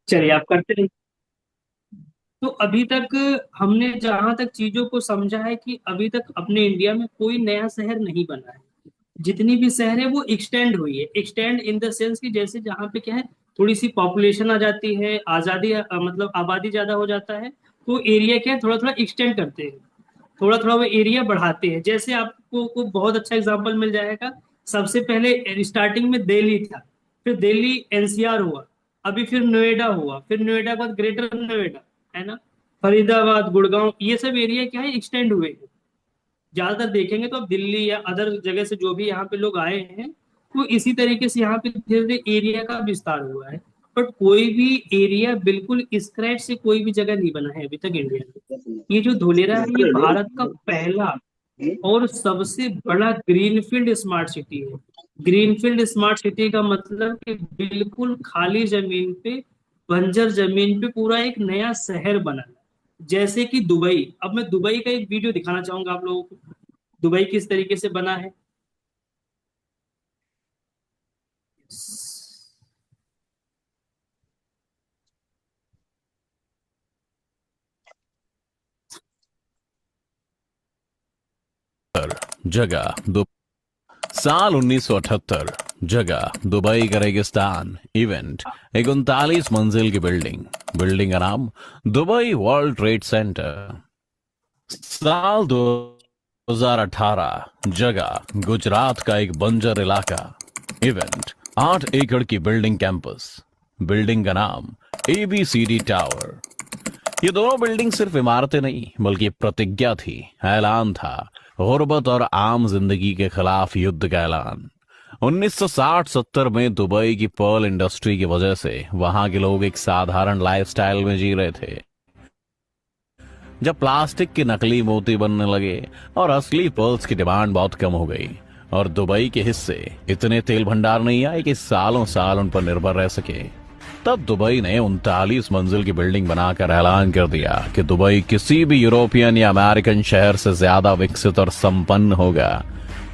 चलिए आप करते रहिए। तो अभी तक हमने जहां तक चीजों को समझा है कि अभी तक अपने इंडिया में कोई नया शहर नहीं बना है। जितनी भी शहर है वो एक्सटेंड हुई है, एक्सटेंड इन द सेंस कि जैसे जहाँ पे क्या है, थोड़ी सी पॉपुलेशन आ जाती है, आजादी मतलब आबादी ज्यादा हो जाता है, तो एरिया क्या है थोड़ा थोड़ा एक्सटेंड करते हैं, थोड़ा थोड़ा वो एरिया बढ़ाते हैं। जैसे आपको को बहुत अच्छा एग्जांपल मिल जाएगा। सबसे पहले स्टार्टिंग में दिल्ली था, फिर दिल्ली एनसीआर हुआ, अभी फिर नोएडा हुआ, फिर नोएडा के बाद ग्रेटर नोएडा, है ना, फरीदाबाद, गुड़गांव, ये सब एरिया क्या है एक्सटेंड हुए हैं। ज्यादातर देखेंगे तो अब दिल्ली या अदर जगह से जो भी यहाँ पे लोग आए हैं, तो इसी तरीके से यहाँ पे धीरे धीरे एरिया का विस्तार हुआ है। बट कोई भी एरिया बिल्कुल स्क्रैच से कोई भी जगह नहीं बना है अभी तक इंडिया में। ये जो धोलेरा है ये भारत का पहला और सबसे बड़ा ग्रीनफील्ड स्मार्ट सिटी है। ग्रीनफील्ड स्मार्ट सिटी का मतलब कि बिल्कुल खाली जमीन पे, बंजर जमीन पे पूरा एक नया शहर बना है। जैसे कि दुबई, अब मैं दुबई का एक वीडियो दिखाना चाहूंगा आप लोगों को, दुबई किस तरीके से बना है। जगह दो साल 1978। जगह दुबई का रेगिस्तान। इवेंट एक 39 मंजिल की बिल्डिंग। बिल्डिंग का नाम दुबई वर्ल्ड ट्रेड सेंटर। साल 2018। जगह गुजरात का एक बंजर इलाका। इवेंट 8 एकड़ की बिल्डिंग कैंपस। बिल्डिंग का नाम ABCD टावर। ये दोनों बिल्डिंग सिर्फ इमारतें नहीं बल्कि प्रतिज्ञा थी, ऐलान था, गुर्बत और आम जिंदगी के खिलाफ युद्ध का ऐलान। 1960-70 में दुबई की पर्ल इंडस्ट्री की वजह से वहां के लोग एक साधारण लाइफस्टाइल में जी रहे थे। जब प्लास्टिक के नकली मोती बनने लगे और असली पर्ल्स की डिमांड बहुत कम हो गई और दुबई के हिस्से इतने तेल भंडार नहीं आए कि सालों साल उन पर निर्भर रह सके, तब दुबई ने 39 मंजिल की बिल्डिंग बनाकर ऐलान कर दिया कि दुबई किसी भी यूरोपियन या अमेरिकन शहर से ज्यादा विकसित और संपन्न होगा।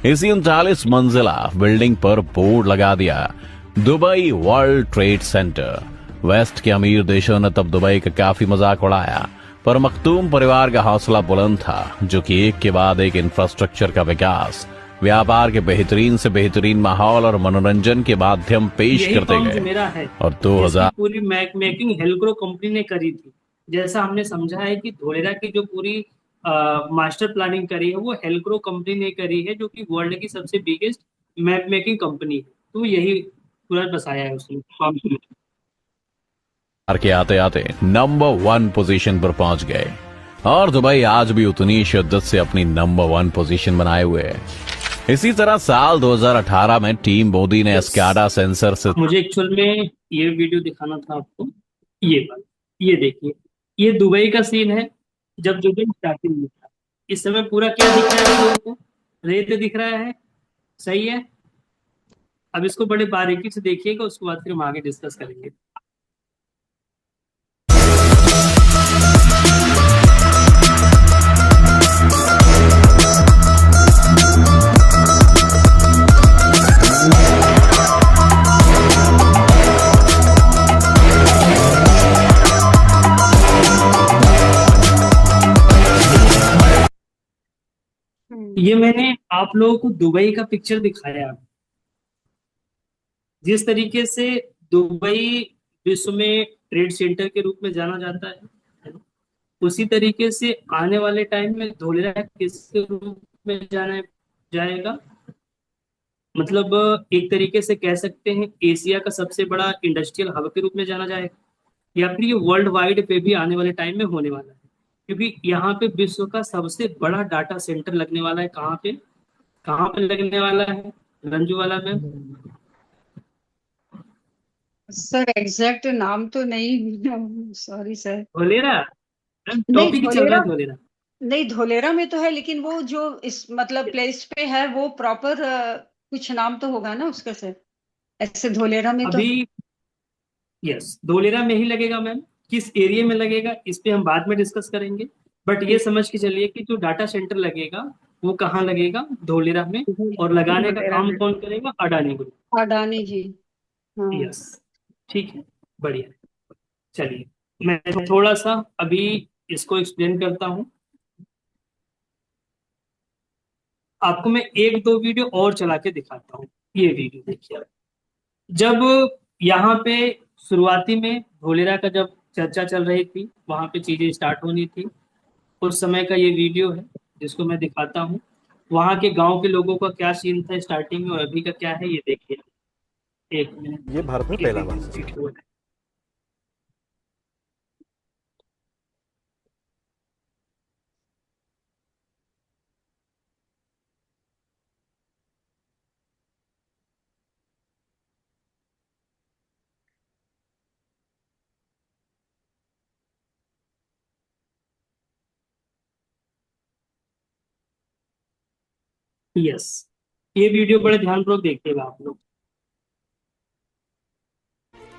इसी 39 मंजिला बिल्डिंग पर बोर्ड लगा दिया, Dubai world trade centre. West के अमीर देशों ने तब दुबई का काफी मजाक उड़ाया, पर मखदूम परिवार का हौसला बुलंद था, जो कि एक के बाद एक इंफ्रास्ट्रक्चर का विकास, व्यापार के बेहतरीन से बेहतरीन माहौल और मनोरंजन के माध्यम पेश यही करते काम जो गए। मेरा है, और जिसकी 2000 पूरी मेकिंग हेलक्रो कंपनी ने करी थी। जैसा हमने समझा है कि धोलेरा की जो पूरी मास्टर प्लानिंग करी है वो हेलक्रो कंपनी ने करी है, जो कि वर्ल्ड की सबसे बिगेस्ट मैप मेकिंग कंपनी है। तो यही पूरा बसाया है उसने। के आते आते नंबर 1 पोजीशन पर पहुंच गए और दुबई आज भी उतनी शिद्दत से अपनी नंबर 1 पोजीशन बनाए हुए है। इसी तरह साल 2018 में टीम मोदी ने यस, एस्काडा सेंसर से मुझे एक्चुअल में ये वीडियो दिखाना था आपको। ये वाला, ये देखिए, ये दुबई का सीन है जब दुबई स्टार्टिंग में था। इस समय पूरा क्या दिख रहा है आप लोगों को, रेत दिख रहा है, सही है। अब इसको बड़े बारीकी से देखिएगा, उसके बाद फिर हम आगे डिस्कस करेंगे। ये मैंने आप लोगों को दुबई का पिक्चर दिखाया। जिस तरीके से दुबई विश्व में ट्रेड सेंटर के रूप में जाना जाता है ना? उसी तरीके से आने वाले टाइम में धोलेरा किसके रूप में जाना जाएगा, मतलब एक तरीके से कह सकते हैं एशिया का सबसे बड़ा इंडस्ट्रियल हब के रूप में जाना जाएगा, या फिर ये वर्ल्ड वाइड पे भी आने वाले टाइम में होने वाला है। क्योंकि यहाँ पे विश्व का सबसे बड़ा डाटा सेंटर लगने वाला है। कहाँ पे लगने वाला है रंजू वाला में? सर एग्जैक्ट नाम तो नहीं, सॉरी सर। धोलेरा, नहीं टॉपिक ही चल रहा धोलेरा, है धोलेरा। नहीं धोलेरा में तो है, लेकिन वो जो इस मतलब प्लेस पे है वो प्रॉपर कुछ नाम तो होगा ना उसका सर। ऐसे धोलेरा में तो अभी यस, धोलेरा में ही लगेगा मैम। किस एरिया में लगेगा इस पे हम बाद में डिस्कस करेंगे। बट ये समझ के चलिए कि जो डाटा सेंटर लगेगा वो कहाँ लगेगा, धोलेरा में। और लगाने का धोलेरा काम में कौन करेगा, अडानी ग्रुप। अडानी जी। हाँ। यस, ठीक है। बढ़िया। चलिए मैं थोड़ा सा अभी इसको एक्सप्लेन करता हूँ। आपको मैं एक दो वीडियो और चला के दिखाता हूँ। ये वीडियो देखिए आप। जब यहाँ पे शुरुआती में धोलेरा का जब चर्चा चल रही थी, वहां पे चीजें स्टार्ट होनी थी, उस समय का ये वीडियो है जिसको मैं दिखाता हूँ। वहां के गांव के लोगों का क्या सीन था स्टार्टिंग में और अभी का क्या है, ये देखिए। एक ये मिनट। भारत में ये पहला वीडियो बस है। वीडियो है। यस, ये वीडियो बड़े ध्यानपूर्वक देखिएगा आप लोग।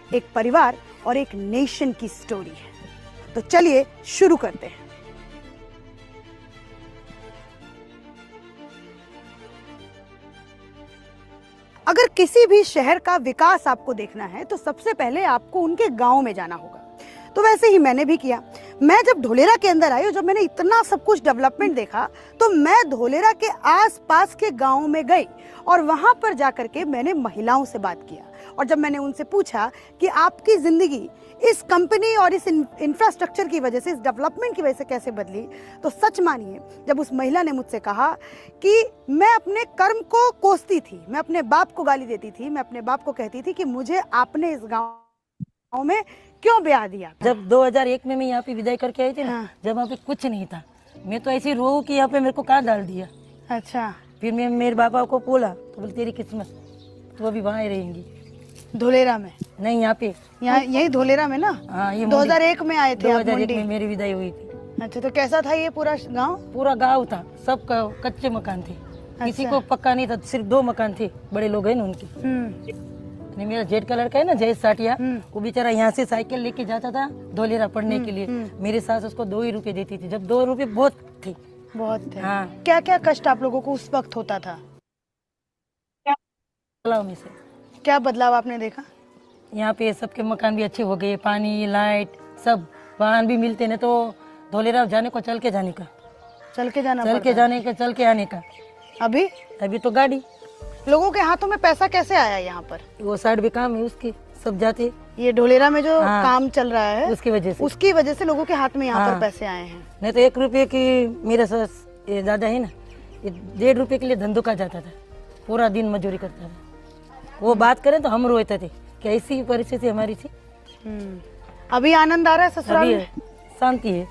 एक परिवार और एक नेशन की स्टोरी है। तो चलिए शुरू करते हैं। अगर किसी भी शहर का विकास आपको देखना है तो सबसे पहले आपको उनके गांव में जाना होगा। तो वैसे ही मैंने भी किया। मैं जब धोलेरा के अंदर आई और जब मैंने इतना सब कुछ डेवलपमेंट देखा तो मैं धोलेरा के आसपास के गांव में गई और वहां पर जाकर के मैंने महिलाओं से बात किया। और जब मैंने उनसे पूछा कि आपकी जिंदगी इस कंपनी और इस इंफ्रास्ट्रक्चर की वजह से, इस डेवलपमेंट की वजह से कैसे बदली, तो सच मानिए जब उस महिला ने मुझसे कहा कि मैं अपने कर्म को कोसती थी, मैं अपने बाप को गाली देती थी, मैं अपने बाप को कहती थी कि मुझे आपने इस गांव में क्यों ब्याह दिया। जब 2001 में मैं यहाँ पे विदाई करके आई थी ना, हाँ। जब वहाँ पे कुछ नहीं था, मैं तो ऐसी रो कि यहाँ पे मेरे को कहाँ डाल दिया। अच्छा। फिर मैं मेरे पापा को बोला तो बोले तेरी किस्मत, तो अभी वहाँ ही रहेंगी। धोलेरा में? नहीं, यहाँ पे, यहाँ यही धोलेरा में ना? हाँ, ये 2001 में आए थे आप 2001 मुंडी? में मेरी विदाई हुई थी। अच्छा, तो कैसा था ये पूरा गांव? पूरा गाँव था, सब कच्चे मकान थे। किसी को पक्का नहीं था, सिर्फ 2 मकान थे, बड़े लोग हैं ना उनके। मेरा जेठ का लड़का है ना, जय साटिया, वो बेचारा यहाँ से साइकिल लेके जाता था धोलेरा पढ़ने के लिए। मेरे सास उसको 2 ही रुपए देती थी, जब 2 रुपए बहुत थे। बहुत थे। हाँ। क्या क्या कष्ट आप लोगों को उस वक्त होता था? तालाब में से क्या बदलाव आपने देखा? यहाँ पे सबके मकान भी अच्छे हो गए, पानी, लाइट, सब वाहन भी मिलते न, तो धोलेरा जाने को चल के जाने का, चल के जाना चल के पड़ता? जाने का, चल के आने का। अभी अभी तो गाड़ी। लोगों के हाथों में पैसा कैसे आया यहाँ पर? वो साइड भी काम है उसकी, सब जाते, ये धोलेरा में जो हाँ, काम चल रहा है उसकी वजह से लोगों के हाथ में यहाँ हाँ, पर पैसे आए हैं। नहीं तो 1 रुपये की, मेरा सास ये दादा है ना, ये 1.5 रुपये के लिए धंधों का जाता था, पूरा दिन मजदूरी करता था। वो बात करें तो हम रोते थे कि ऐसी परिस्थिति हमारी थी। अभी आनंद आ रहा है ससुराल में? शांति है,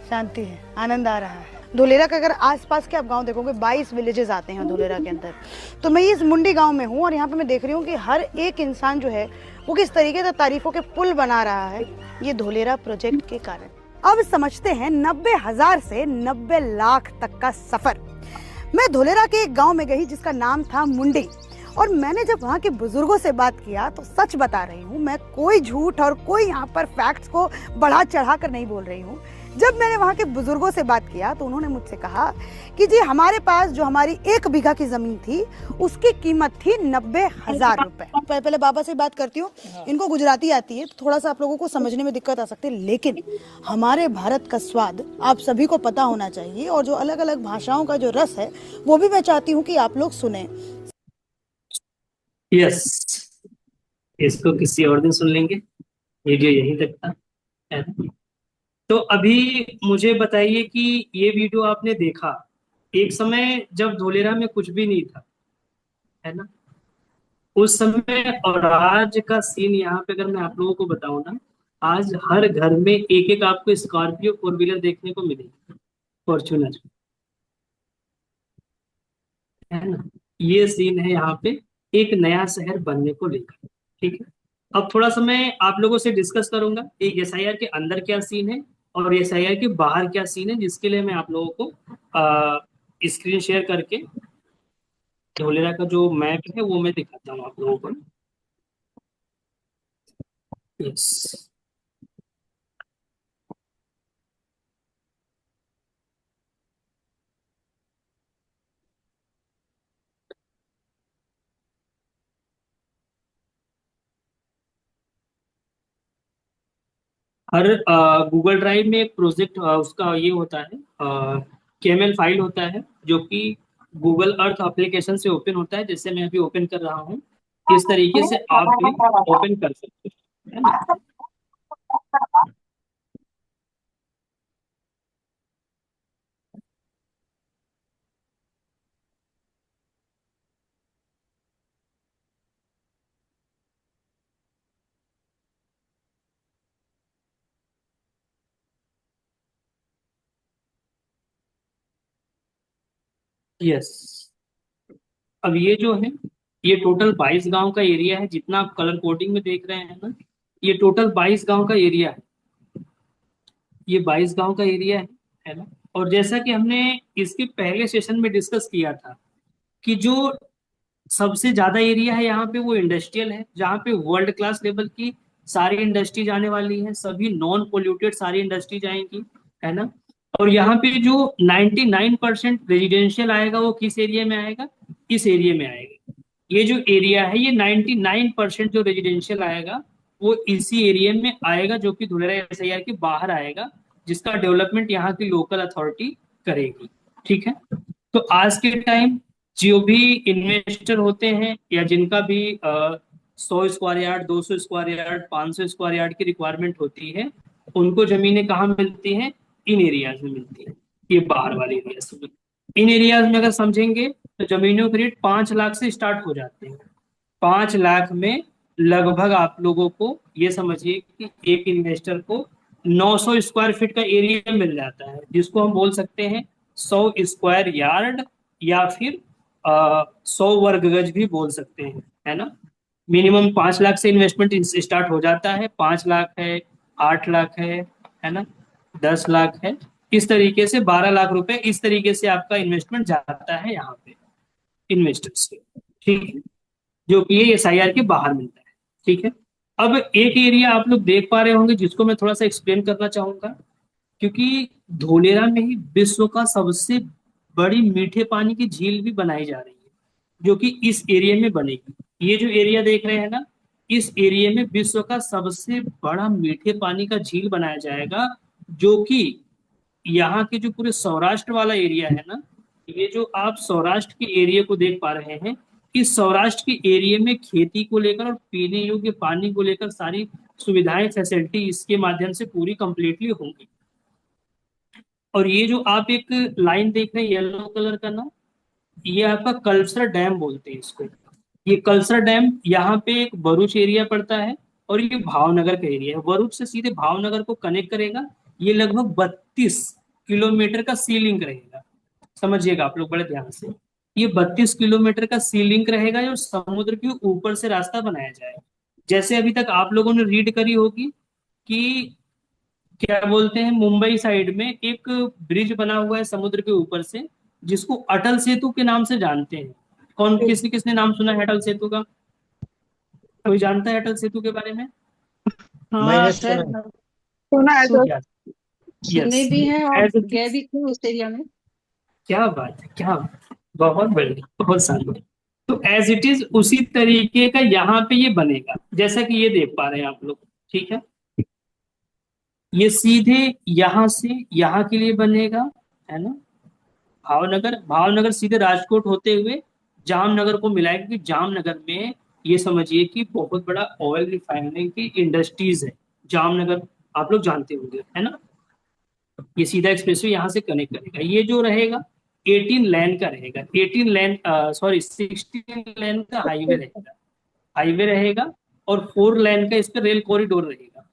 शांति है, आनंद आ रहा है। धोलेरा के अगर आसपास के आप गांव देखोगे, 22 विलेजेस आते हैं धोलेरा के अंदर। तो मैं इस मुंडी गांव में हूँ और यहाँ पे मैं देख रही हूँ कि हर एक इंसान जो है वो किस तरीके से तारीफों के पुल बना रहा है, ये धोलेरा प्रोजेक्ट के कारण। अब समझते हैं 90,000 से 90 लाख तक का सफर। मैं धोलेरा के एक गाँव में गई जिसका नाम था मुंडी, और मैंने जब वहाँ के बुजुर्गों से बात किया तो सच बता रही हूँ, मैं कोई झूठ और कोई यहाँ पर फैक्ट्स को बढ़ा चढ़ा कर नहीं बोल रही हूँ। जब मैंने वहाँ के बुजुर्गों से बात किया तो उन्होंने मुझसे कहा कि जी हमारे पास जो हमारी 1 बीघा की जमीन थी उसकी कीमत थी 90,000 रुपए। पहले बाबा से बात करती हूँ। इनको गुजराती आती है तो थोड़ा सा आप लोगों को समझने में दिक्कत आ सकती है, लेकिन हमारे भारत का स्वाद आप सभी को पता होना चाहिए, और जो अलग अलग भाषाओं का जो रस है वो भी मैं चाहती हूँ कि आप लोग सुने। यस, इसको किसी और दिन सुन लेंगे, वीडियो यहीं तक था, है ना? तो अभी मुझे बताइए कि ये वीडियो आपने देखा एक समय जब धोलेरा में कुछ भी नहीं था, है ना? उस समय और आज का सीन यहाँ पे अगर मैं आप लोगों को बताऊं ना, आज हर घर में एक एक आपको स्कॉर्पियो 4 व्हीलर देखने को मिलेगी, फॉर्च्यूनर, है ना? ये सीन है यहाँ पे एक नया शहर बनने को लेकर। ठीक है, अब थोड़ा सा मैं आप लोगों से डिस्कस करूंगा एक एसआईआर के अंदर क्या सीन है और एसआईआर के बाहर क्या सीन है, जिसके लिए मैं आप लोगों को स्क्रीन शेयर करके धोलेरा का जो मैप है वो मैं दिखाता हूँ आप लोगों को। यस, हर गूगल ड्राइव में एक प्रोजेक्ट उसका ये होता है, केएमएल फाइल होता है जो कि गूगल अर्थ एप्लीकेशन से ओपन होता है, जैसे मैं अभी ओपन कर रहा हूँ। इस तरीके से आप भी ओपन कर सकते हैं, है ना। यस। अब ये जो है, ये टोटल 22 गांव का एरिया है, जितना आप कलर कोडिंग में देख रहे हैं ना, ये टोटल 22 गांव का एरिया है। ये 22 गांव का एरिया है ना। और जैसा कि हमने इसके पहले सेशन में डिस्कस किया था कि जो सबसे ज्यादा एरिया है यहाँ पे वो इंडस्ट्रियल है, जहाँ पे वर्ल्ड क्लास लेवल की सारी इंडस्ट्रीज आने वाली है, सभी नॉन पोल्यूटेड सारी इंडस्ट्रीज आएंगी, है ना। और यहाँ पे जो 99% रेजिडेंशियल आएगा वो किस एरिया में आएगा, इस एरिया में आएगा। ये जो एरिया है, ये 99% जो रेजिडेंशियल आएगा वो इसी एरिया में आएगा, जो कि धुलेरा एसआईआर के बाहर आएगा, जिसका डेवलपमेंट यहाँ की लोकल अथॉरिटी करेगी। ठीक है। तो आज के टाइम जो भी इन्वेस्टर होते हैं या जिनका भी 100 square yard, 200 square yard, 500 square yard की रिक्वायरमेंट होती है, उनको जमीनें कहाँ मिलती हैं, इन एरियाज में मिलती है, ये बाहर वाले एरियाज में। इन एरियाज में अगर समझेंगे तो जमीनों के रेट 5 लाख से स्टार्ट हो जाते हैं। 5 लाख में लगभग आप लोगों को ये समझिए कि एक इन्वेस्टर को 900 स्क्वायर फीट का एरिया मिल जाता है, जिसको हम बोल सकते हैं 100 स्क्वायर यार्ड, या फिर 100 वर्ग गज भी बोल सकते हैं, है ना। मिनिमम 5 लाख से इन्वेस्टमेंट स्टार्ट हो जाता है। 5 लाख है, 8 लाख है ना, 10 लाख है। इस तरीके से 12 लाख रुपए इस तरीके से आपका इन्वेस्टमेंट जाता है यहाँ पे इन्वेस्टर्स के। ठीक है। जो कि ये एसआईआर के बाहर मिलता है। ठीक है। अब एक एरिया आप लोग देख पा रहे होंगे जिसको मैं थोड़ा सा एक्सप्लेन करना चाहूंगा, क्योंकि धोलेरा में ही विश्व का सबसे बड़ी मीठे पानी की झील भी बनाई जा रही है, जो कि इस एरिया में बनेगी। ये जो एरिया देख रहे हैं ना, इस एरिया में विश्व का सबसे बड़ा मीठे पानी का झील बनाया जाएगा, जो कि यहाँ के जो पूरे सौराष्ट्र वाला एरिया है ना, ये जो आप सौराष्ट्र के एरिया को देख पा रहे हैं, इस सौराष्ट्र के एरिया में खेती को लेकर और पीने योग्य पानी को लेकर सारी सुविधाएं, फैसिलिटी इसके माध्यम से पूरी कंप्लीटली होंगी। और ये जो आप एक लाइन देख रहे हैं येलो कलर का ना, ये आपका कल्सर डैम बोलते हैं इसको। ये कल्सर डैम यहाँ पे एक भरूच एरिया पड़ता है, और ये भावनगर का एरिया है। भरूच से सीधे भावनगर को कनेक्ट करेगा। ये लगभग 32 किलोमीटर का सी लिंक रहेगा। समझिएगा आप लोग बड़े ध्यान से, ये 32 किलोमीटर का सी लिंक रहेगा जो समुद्र के ऊपर से रास्ता बनाया जाएगा। जैसे अभी तक आप लोगों ने रीड करी होगी कि क्या बोलते हैं, मुंबई साइड में एक ब्रिज बना हुआ है समुद्र के ऊपर से, जिसको अटल सेतु के नाम से जानते हैं। कौन, किसने किसने नाम सुना है अटल सेतु का? कोई जानता है अटल सेतु के बारे में? हाँ सर, सुना है सर। यस। सुने भी हैं और एज इट गए इज। भी थे उस एरिया में। क्या बात है, क्या बात है। बहुत बढ़िया, बहुत शानदार। तो एज इट इज उसी तरीके का यहाँ पे ये बनेगा, जैसा कि ये देख पा रहे हैं आप लोग। ठीक है। ये सीधे यहाँ से यहाँ के लिए बनेगा, है ना। भावनगर, भावनगर सीधे राजकोट होते हुए जामनगर को मिलाएगा, कि जामनगर में ये समझिए कि बहुत बड़ा ऑयल रिफाइनरी की इंडस्ट्रीज है। जामनगर आप लोग जानते होंगे, है ना। ये सीधा एक्सप्रेसवे यहाँ से कनेक्ट करेगा। ये जो रहेगा 18 लेन का रहेगा, 18 लेन, सॉरी 16 लेन का हाईवे रहेगा। हाईवे रहेगा और 4 लेन का इस पर रेल कॉरिडोर रहेगा।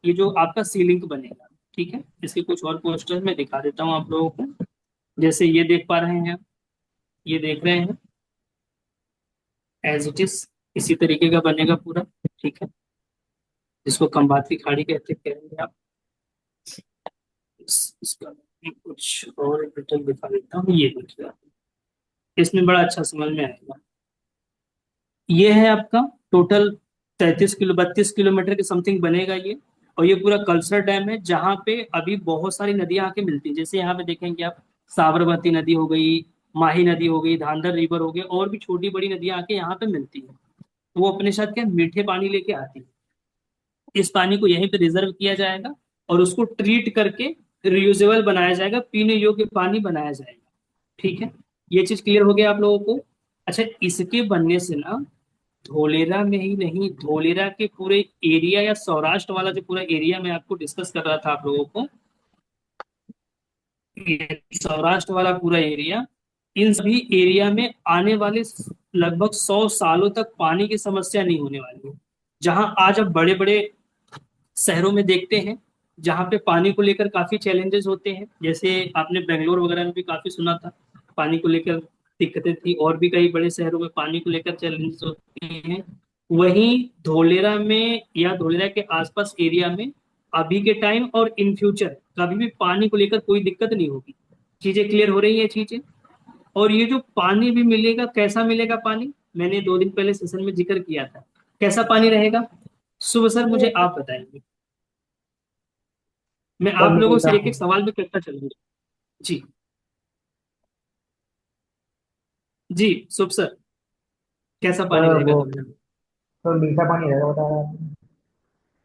ये जो आपका सी लिंक बनेगा। ठीक है। इसके कुछ और पोस्टर्स मैं दिखा देता हूँ आप लोगों को। जैसे ये देख पा रहे हैं आप, ये देख रहे हैं, एज इट इज इसी तरीके का बनेगा पूरा। ठीक है। जिसको खंबात की खाड़ी कहते कहेंगे आप। इसका मैं कुछ और डिटेल दिखा देता हूँ। ये देखिए, इसमें बड़ा अच्छा समझ में आएगा। ये है आपका टोटल 32 किलोमीटर के समथिंग बनेगा ये। और ये पूरा कल्सर डैम है, जहाँ पे अभी बहुत सारी नदियां आके मिलती हैं। जैसे यहाँ पे देखेंगे आप, साबरमती नदी हो गई, माही नदी हो गई, धांधर रिवर हो गई, और भी छोटी बड़ी नदियां आके यहाँ पे मिलती हैं। वो अपने साथ क्या मीठे पानी लेके आती है। इस पानी को यहीं पे रिजर्व किया जाएगा और उसको ट्रीट करके रियूजेबल बनाया जाएगा, पीने योग्य पानी बनाया जाएगा। ठीक है, ये चीज क्लियर हो गया आप लोगों को। अच्छा, इसके बनने से ना धोलेरा में ही नहीं, धोलेरा के पूरे एरिया या सौराष्ट्र वाला जो पूरा एरिया मैं आपको डिस्कस कर रहा था आप लोगों को, ये सौराष्ट्र वाला पूरा एरिया, इन सभी एरिया में आने वाले लगभग 100 सालों तक पानी की समस्या नहीं होने वाली है। जहां आज अब बड़े बड़े शहरों में देखते हैं जहाँ पे पानी को लेकर काफी चैलेंजेस होते हैं, जैसे आपने बेंगलोर वगैरह में भी काफी सुना था पानी को लेकर दिक्कतें थी, और भी कई बड़े शहरों में पानी को लेकर चैलेंजेस होते हैं। वहीं धोलेरा में या धोलेरा के आसपास एरिया में अभी के टाइम और इन फ्यूचर कभी भी पानी को लेकर कोई दिक्कत नहीं होगी। चीजें क्लियर हो रही है चीजें। और ये जो पानी भी मिलेगा, कैसा मिलेगा पानी, मैंने 2 दिन पहले सेशन में जिक्र किया था। कैसा पानी रहेगा शुभ सर, मुझे आप बताएंगे। मैं सब आप लोगों मीठा से एक एक सवाल भी करता चलूंगा। जी जी शुभ सर, कैसा पानी सर रहेगा वो धोलेरा में? सर मीठा पानी रहेगा बता रहा है।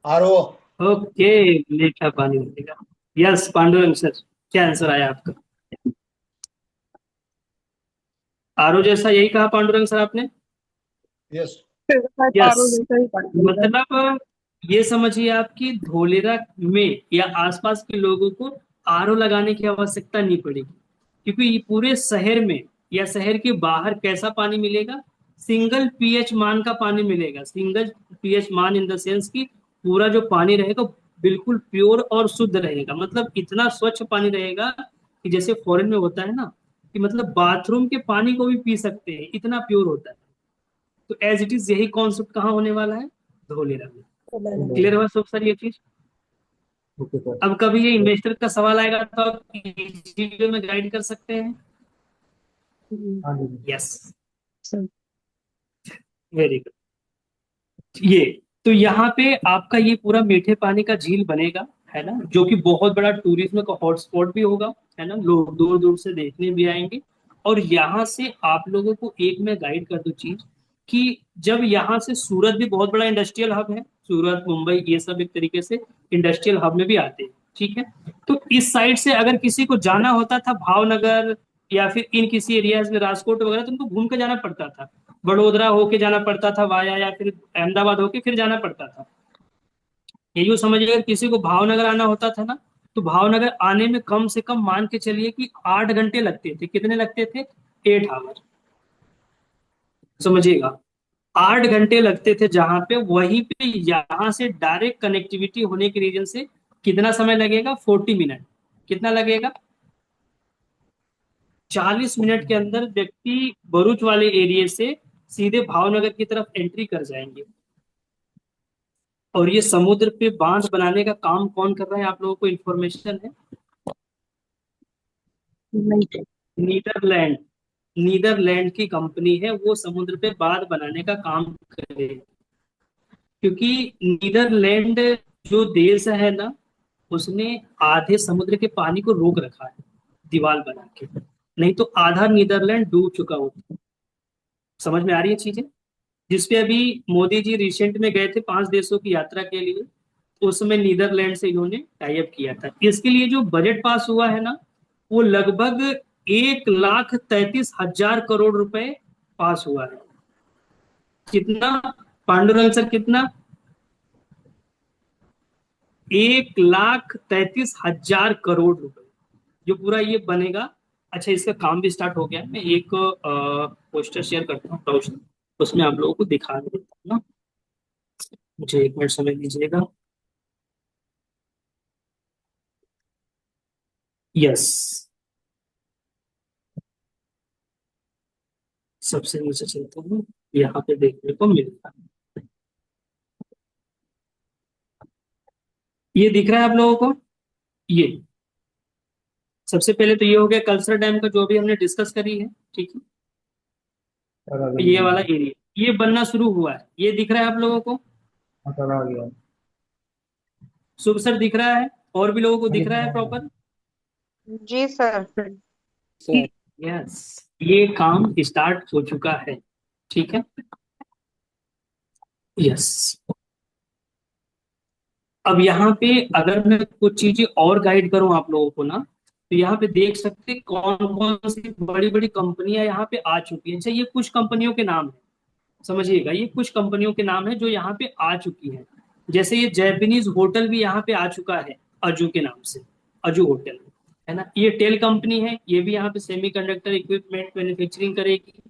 आरओ। ओके, मीठा पानी रहेगा। यस पांडुरंग सर, क्या आंसर आया आपका? आरओ जैसा, यही कहा पांडुरंग सर आपने? यस। यस, आरओ जैसा ही पानी रहेगा। मतलब ये समझिए आपकी धोलेरा में या आसपास के लोगों को आरओ लगाने की आवश्यकता नहीं पड़ेगी, क्योंकि ये पूरे शहर में या शहर के बाहर कैसा पानी मिलेगा, सिंगल पीएच मान का पानी मिलेगा। सिंगल पीएच मान इन द सेंस की पूरा जो पानी रहेगा बिल्कुल प्योर और शुद्ध रहेगा, मतलब इतना स्वच्छ पानी रहेगा कि जैसे फॉरेन में होता है ना, कि मतलब बाथरूम के पानी को भी पी सकते हैं, इतना प्योर होता है। तो एज इट इज यही कॉन्सेप्ट कहाँ होने वाला है, धोलेरा में। क्लियर हुआ सब सर ये चीज? Okay sir. अब कभी ये इन्वेस्टर का सवाल आएगा तो आप इसी वीडियो में गाइड कर सकते हैं। हाँ जी। Yes, very good. ये तो यहाँ पे आपका ये पूरा मीठे पानी का झील बनेगा, है ना, जो कि बहुत बड़ा टूरिज्म का हॉटस्पॉट भी होगा, है ना, लोग दूर दूर से देखने भी आएंगे। और यहाँ से आप लोगों को एक मैं गाइड कर दूं चीज, कि जब यहाँ से सूरत भी बहुत बड़ा इंडस्ट्रियल हब है, सूरत मुंबई ये सब एक तरीके से इंडस्ट्रियल हब में भी आते हैं। ठीक है, तो इस साइड से अगर किसी को जाना होता था भावनगर या फिर इन किसी एरियाज में राजकोट वगैरह, तो उनको घूम के जाना पड़ता था, बड़ोदरा होके जाना पड़ता था वाया, या फिर अहमदाबाद होके फिर जाना पड़ता था। ये जो समझिए अगर किसी को भावनगर आना होता था ना, तो भावनगर आने में कम से कम मान के चलिए कि 8 घंटे लगते थे। कितने लगते थे? 8 आवर, समझिएगा। 8 घंटे लगते थे, जहां पे वहीं पे यहाँ से डायरेक्ट कनेक्टिविटी होने के रीजन से कितना समय लगेगा? 40 मिनट। कितना लगेगा? 40 मिनट के अंदर व्यक्ति भरूच वाले एरिया से सीधे भावनगर की तरफ एंट्री कर जाएंगे। और ये समुद्र पे बांध बनाने का काम कौन कर रहा है, आप लोगों को इन्फॉर्मेशन है? नीदरलैंड, नीदरलैंड की कंपनी है, वो समुद्र पे बांध बनाने का काम करेगी। क्योंकि नीदरलैंड जो देश है ना, उसने आधे समुद्र के पानी को रोक रखा है दीवार बना के, नहीं तो आधा नीदरलैंड डूब चुका होता। समझ में आ रही है चीजें? जिसपे अभी मोदी जी रिसेंट में गए थे 5 देशों की यात्रा के लिए, तो उसमें नीदरलैंड से इन्होंने टाई अप किया था। इसके लिए जो बजट पास हुआ है ना, वो लगभग 1,33,000 करोड़ रुपए पास हुआ है। कितना पांडुरंग सर, कितना? 1,33,000 करोड़ रुपए जो पूरा ये बनेगा। अच्छा, इसका काम भी स्टार्ट हो गया है। मैं एक पोस्टर शेयर करता हूँ ब्राउजर, उसमें आप लोगों को दिखा देता हूँ ना। मुझे 1 मिनट समय दीजिएगा। यस, सबसे नीचे चलता हूँ, यहाँ पे देखने को मिलता है। ये दिख रहा है आप लोगों को? ये सबसे पहले तो ये हो गया कल्सर डैम का, जो भी हमने डिस्कस करी है। ठीक है, सर आ ये गई। वाला एरिया ये बनना शुरू हुआ है, ये दिख रहा है आप लोगों को? हाँ सर आ गया। शुभ सर दिख रहा है? और भी लोगों को हाँ जी दिख रहा सर है आ गया। प्रॉपर? जी सर। यस, ये काम स्टार्ट हो चुका है। ठीक है, यस। अब यहाँ पे अगर मैं कुछ चीजें और गाइड करूं आप लोगों को ना, तो यहाँ पे देख सकते हैं कौन कौन सी बड़ी बड़ी कंपनियां यहाँ पे आ चुकी हैं। अच्छा, ये कुछ कंपनियों के नाम है, समझिएगा, ये कुछ कंपनियों के नाम है जो यहाँ पे आ चुकी हैं। जैसे ये जैपनीज होटल भी यहाँ पे आ चुका है, अजू के नाम से, अजू होटल, है ना। ये टेल कंपनी है, ये भी यहाँ पे सेमीकंडक्टर इक्विपमेंट मैन्युफैक्चरिंग करेगी।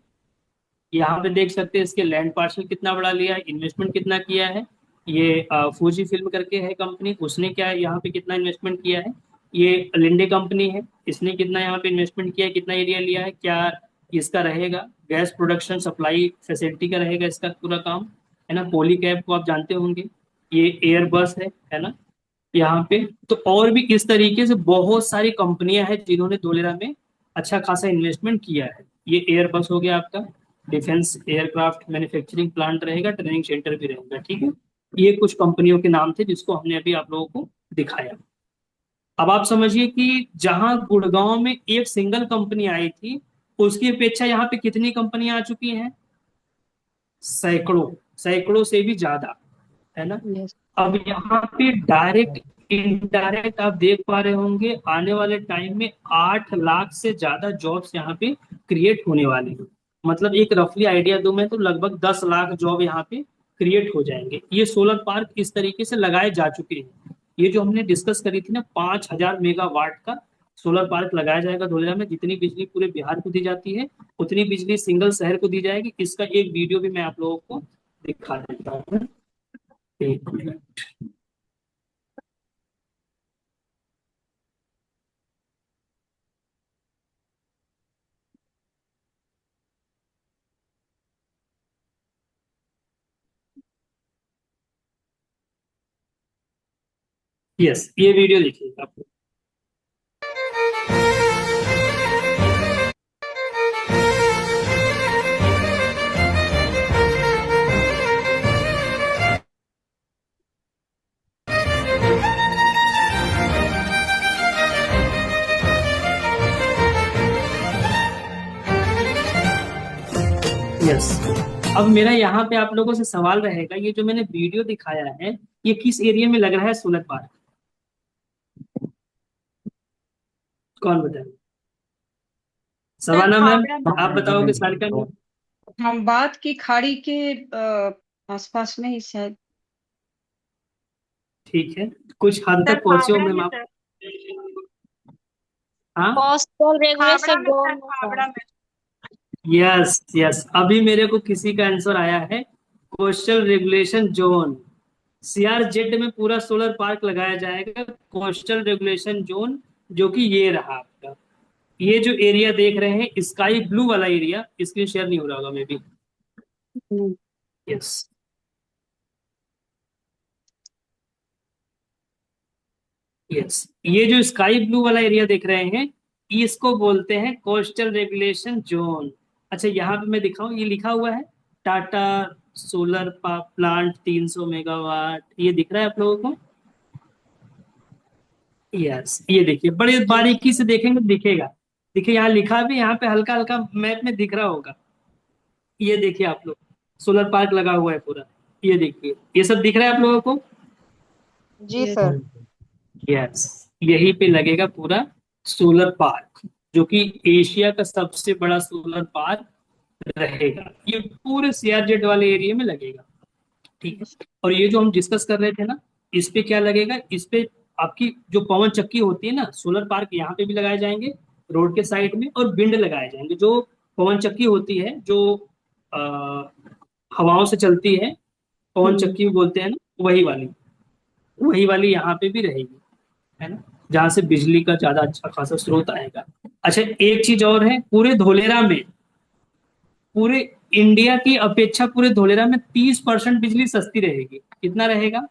यहाँ पे देख सकते हैं इसके लैंड पार्सल कितना बड़ा लिया है, इन्वेस्टमेंट कितना किया है। ये फूजी फिल्म करके है कंपनी, उसने क्या है यहाँ पे कितना इन्वेस्टमेंट किया है। ये लिंडे कंपनी है, इसने कितना यहाँ पे इन्वेस्टमेंट किया है, कितना एरिया लिया है, क्या इसका रहेगा, गैस प्रोडक्शन सप्लाई फैसिलिटी का रहेगा इसका पूरा काम, है ना। पोली कैब को आप जानते होंगे, ये एयर बस है ना यहाँ पे। तो और भी इस तरीके से बहुत सारी कंपनियां हैं जिन्होंने धोलेरा में अच्छा खासा इन्वेस्टमेंट किया है। ये एयर बस हो गया आपका, डिफेंस एयरक्राफ्ट मैन्युफैक्चरिंग प्लांट रहेगा, ट्रेनिंग सेंटर भी रहेगा, ठीक है। ये कुछ कंपनियों के नाम थे जिसको हमने अभी आप लोगों को दिखाया। अब आप समझिए कि जहां गुड़गांव में एक सिंगल कंपनी आई थी, उसकी अपेक्षा यहाँ पे कितनी कंपनियां आ चुकी हैं, सैकड़ों, सैकड़ों से भी ज्यादा, है ना। यस। अब यहाँ पे डायरेक्ट इनडायरेक्ट आप देख पा रहे होंगे आने वाले टाइम में 8 लाख से ज्यादा जॉब्स यहाँ पे क्रिएट होने वाले हैं। मतलब एक रफली आइडिया दूं मैं तो लगभग 10 लाख जॉब यहाँ पे क्रिएट हो जाएंगे। ये सोलर पार्क इस तरीके से लगाए जा चुके हैं। ये जो हमने डिस्कस करी थी ना, 5,000 मेगावाट का सोलर पार्क लगाया जाएगा धोलेरा में। जितनी बिजली पूरे बिहार को दी जाती है उतनी बिजली सिंगल शहर को दी जाएगी। इसका एक वीडियो भी मैं आप लोगों को दिखा देता हूँ, एक मिनट। यस, ये वीडियो देखिएगा आप। यस, अब मेरा यहाँ पे आप लोगों से सवाल रहेगा, ये जो मैंने वीडियो दिखाया है ये किस एरिया में लग रहा है सोलर पार्क, कौन बताए। सवाना मैम, आप बताओगे सारिका मैम। हम बात की खाड़ी के आसपास में ही शायद। ठीक है, कुछ हद तक पहुंचे हो मैम आप। हाँ, coastal regulation zone. Yes yes, अभी मेरे को किसी का आंसर आया है, कोस्टल रेगुलेशन जोन। सीआरजेड में पूरा सोलर पार्क लगाया जाएगा, कोस्टल रेगुलेशन जोन, जो कि ये रहा आपका। ये जो एरिया देख रहे हैं स्काई ब्लू वाला एरिया, स्क्रीन शेयर नहीं हो रहा होगा मे बी। यस, यस, ये जो स्काई ब्लू वाला एरिया देख रहे हैं इसको बोलते हैं कोस्टल रेगुलेशन जोन। अच्छा, यहाँ पे मैं दिखाऊं, ये लिखा हुआ है टाटा सोलर प्लांट 300 मेगावाट, ये दिख रहा है आप लोगों को। यस, ये देखिए, बड़े बारीकी से देखेंगे दिखेगा। देखिए यहाँ लिखा भी, यहाँ पे हल्का हल्का मैप में दिख रहा होगा। ये देखिए आप लोग, सोलर पार्क लगा हुआ है पूरा, ये देखिए, ये सब दिख रहा है आप लोगों को। जी सर। यस, यहीं पे लगेगा पूरा सोलर पार्क, जो कि एशिया का सबसे बड़ा सोलर पार्क रहेगा। ये पूरे सीआरजेड वाले एरिया में लगेगा, ठीक है। और ये जो हम डिस्कस कर रहे थे ना, इस पे क्या लगेगा, इस पे आपकी जो पवन चक्की होती है ना, सोलर पार्क यहाँ पे भी लगाए जाएंगे रोड के साइड में, और विंड लगाए जाएंगे। जो पवन चक्की होती है जो आ, हवाओं से चलती है, पवन चक्की बोलते हैं ना, वही वाली यहाँ पे भी रहेगी, है ना, जहाँ से बिजली का ज्यादा अच्छा खासा स्रोत आएगा। अच्छा, एक चीज और है, पूरे धोलेरा में, पूरे इंडिया की अपेक्षा पूरे धोलेरा में 30% बिजली सस्ती रहेगी। कितना रहेगा,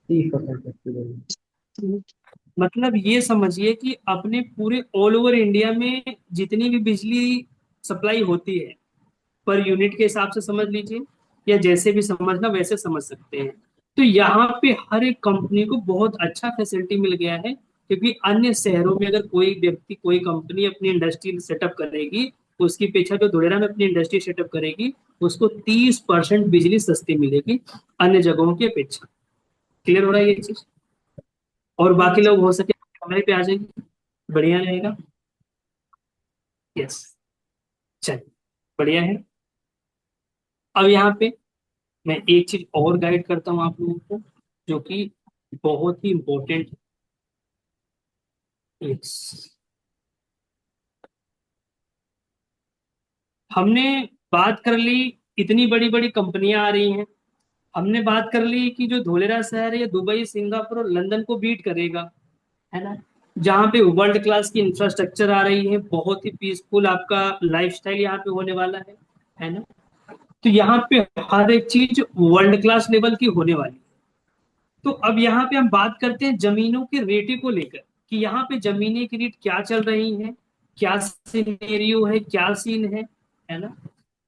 30% मतलब ये समझिए कि अपने पूरे ऑल ओवर इंडिया में जितनी भी बिजली सप्लाई होती है पर यूनिट के हिसाब से समझ लीजिए, या जैसे भी समझना वैसे समझ सकते हैं। तो यहाँ पे हर एक कंपनी को बहुत अच्छा फैसिलिटी मिल गया है, क्योंकि अन्य शहरों में अगर कोई व्यक्ति, कोई कंपनी अपनी इंडस्ट्री सेटअप करेगी, उसकी अपेक्षा जो धोलेरा में अपनी इंडस्ट्री सेटअप करेगी उसको 30% बिजली सस्ती मिलेगी अन्य जगहों की अपेक्षा। क्लियर हो रहा है ये चीज? और बाकी लोग हो सके कमरे पे आ जाइए, बढ़िया रहेगा। यस, चलिए बढ़िया है। अब यहाँ पे मैं एक चीज और गाइड करता हूँ आप लोगों को, जो कि बहुत ही इंपॉर्टेंट है। यस, हमने बात कर ली, इतनी बड़ी बड़ी कंपनियां आ रही हैं। हमने बात कर ली कि जो धोलेरा शहर है ये दुबई, सिंगापुर और लंदन को बीट करेगा, है ना। जहाँ पे वर्ल्ड क्लास की इंफ्रास्ट्रक्चर आ रही है, बहुत ही पीसफुल आपका लाइफस्टाइल यहाँ पे होने वाला है ना। तो यहाँ पे हर एक चीज वर्ल्ड क्लास लेवल की होने वाली है। तो अब यहाँ पे हम बात करते हैं जमीनों के रेट को लेकर, कि यहाँ पे जमीनें की रेट क्या चल रही हैं, क्या सिनेरियो है, क्या सीन है ना।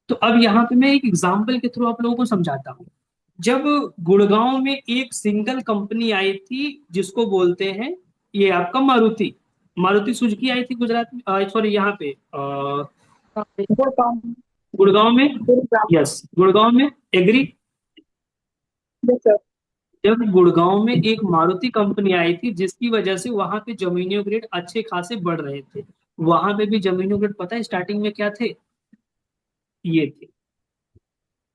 तो अब यहाँ पे मैं एक एग्जांपल के थ्रू आप लोगों को समझाता हूँ। जब गुड़गांव में एक सिंगल कंपनी आई थी जिसको बोलते हैं, ये आपका मारुति, मारुति सुजुकी आई थी गुजरात में, सॉरी यहाँ पे गुड़गांव में। यस, गुड़गांव में, एग्री। जब गुड़गांव में एक मारुति कंपनी आई थी जिसकी वजह से वहां पे जमीनियों के रेट अच्छे खासे बढ़ रहे थे। वहां पे भी जमीनियों के रेट पता है स्टार्टिंग में क्या थे? ये थे।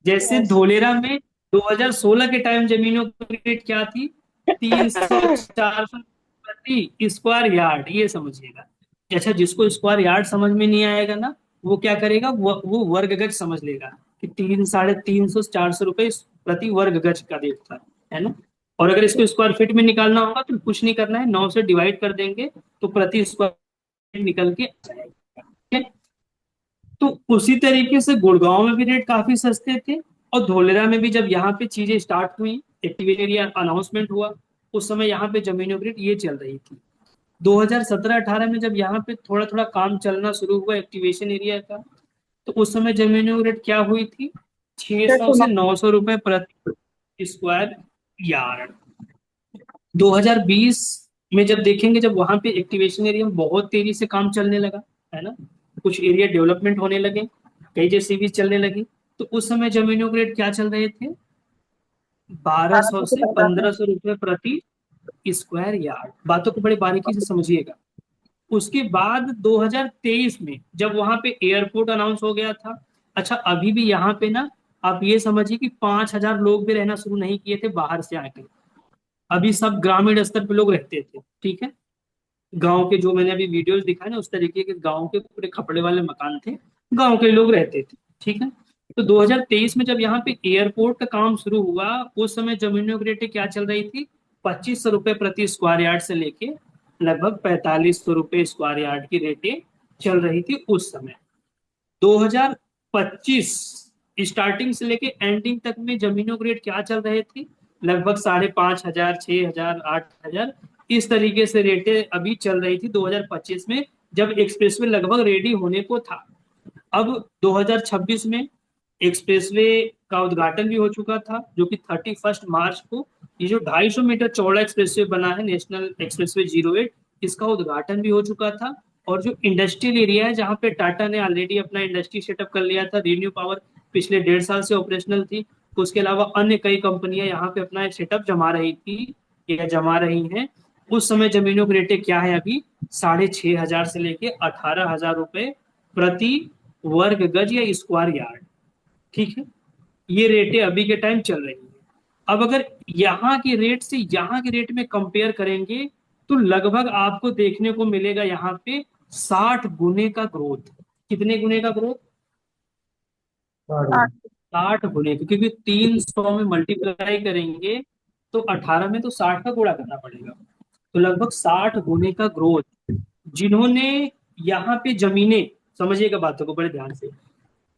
जैसे धोलेरा में 2016 के टाइम जमीनों की रेट क्या थी? 300-400 प्रति स्क्वायर यार्ड, ये समझिएगा। अच्छा, जिसको स्क्वायर यार्ड समझ में नहीं आएगा ना, वो क्या करेगा, वो वर्ग गज समझ लेगा कि 300-350-400 रुपए प्रति वर्ग गज का रेट था, है ना। और अगर इसको स्क्वायर फीट में निकालना होगा तो कुछ नहीं करना है, 9 से डिवाइड कर देंगे तो प्रति स्क्वायर फीट निकल के आ जाएगा। ठीक है? तो उसी तरीके से गुड़गांव में भी रेट काफी सस्ते थे, और धोलेरा में भी जब यहाँ पे चीजें स्टार्ट हुई, एक्टिवेशन एरिया अनाउंसमेंट हुआ, उस समय यहाँ पे जमीनों की रेट ये चल रही थी। 2017-18 में जब यहाँ पे थोड़ा थोड़ा काम चलना शुरू हुआ एक्टिवेशन एरिया का, तो उस समय जमीनों की रेट क्या हुई थी? 600 से 900 रुपए प्रति स्क्वायर यार्ड। 2020 में जब देखेंगे, जब वहां पे एक्टिवेशन एरिया में बहुत तेजी से काम चलने लगा, है ना, कुछ एरिया डेवलपमेंट होने लगे, कई जेसीबी चलने लगी, तो उस समय जमीनों के रेट क्या चल रहे थे? 1200 से 1500 रुपए प्रति स्क्वायर यार्ड। बातों को बड़ी बारीकी से समझिएगा। उसके बाद 2023 में जब वहां पे एयरपोर्ट अनाउंस हो गया था, अच्छा अभी भी यहाँ पे ना आप ये समझिए कि 5,000 लोग भी रहना शुरू नहीं किए थे बाहर से आके। अभी सब ग्रामीण स्तर पे लोग रहते थे, ठीक है। गांव के, जो मैंने अभी वीडियोस दिखाए ना, उस तरीके के गांव के पूरे खपड़े वाले मकान थे, गांव के लोग रहते थे, ठीक है। तो 2023 में जब यहाँ पे एयरपोर्ट का काम शुरू हुआ, उस समय जमीनों की रेटें क्या चल रही थी? 2500 रुपए प्रति स्क्वायर यार्ड से लेके लगभग 4500 रुपए स्क्वायर यार्ड की रेटें चल रही थी उस समय। 2025 स्टार्टिंग से लेके एंडिंग तक में जमीनों के रेट क्या चल रहे थे? लगभग 5,500, 6,000, 8,000, इस तरीके से रेटें अभी चल रही थी 2025 में, जब एक्सप्रेसवे लगभग रेडी होने को था। अब 2026 में एक्सप्रेसवे का उद्घाटन भी हो चुका था, जो कि 31 मार्च को ये जो 250 मीटर चौड़ा एक्सप्रेसवे बना है, नेशनल एक्सप्रेसवे 08, इसका उद्घाटन भी हो चुका था। और जो इंडस्ट्रियल एरिया है, जहाँ पे टाटा ने ऑलरेडी अपना इंडस्ट्री सेटअप कर लिया था, रिन्यू पावर पिछले 1.5 साल से ऑपरेशनल थी, उसके अलावा अन्य कई कंपनियां यहाँ पे अपना सेटअप जमा रही थी या जमा रही हैं। उस समय जमीनों की रेटें क्या है? अभी 6,500 से लेके 18,000 रुपए प्रति वर्ग गज या स्क्वायर यार्ड, ठीक है। ये रेटें अभी के टाइम चल रही है। अब अगर यहाँ के रेट से यहाँ के रेट में कंपेयर करेंगे, तो लगभग आपको देखने को मिलेगा यहाँ पे 60 गुने का ग्रोथ। कितने गुने का ग्रोथ? 60 गुने का, क्योंकि 300 में मल्टीप्लाई करेंगे तो 18 में तो 60 का गुणा करना पड़ेगा, तो लगभग 60 गुने का ग्रोथ। जिन्होंने यहाँ पे जमीनें, समझिएगा बातों को बड़े ध्यान से,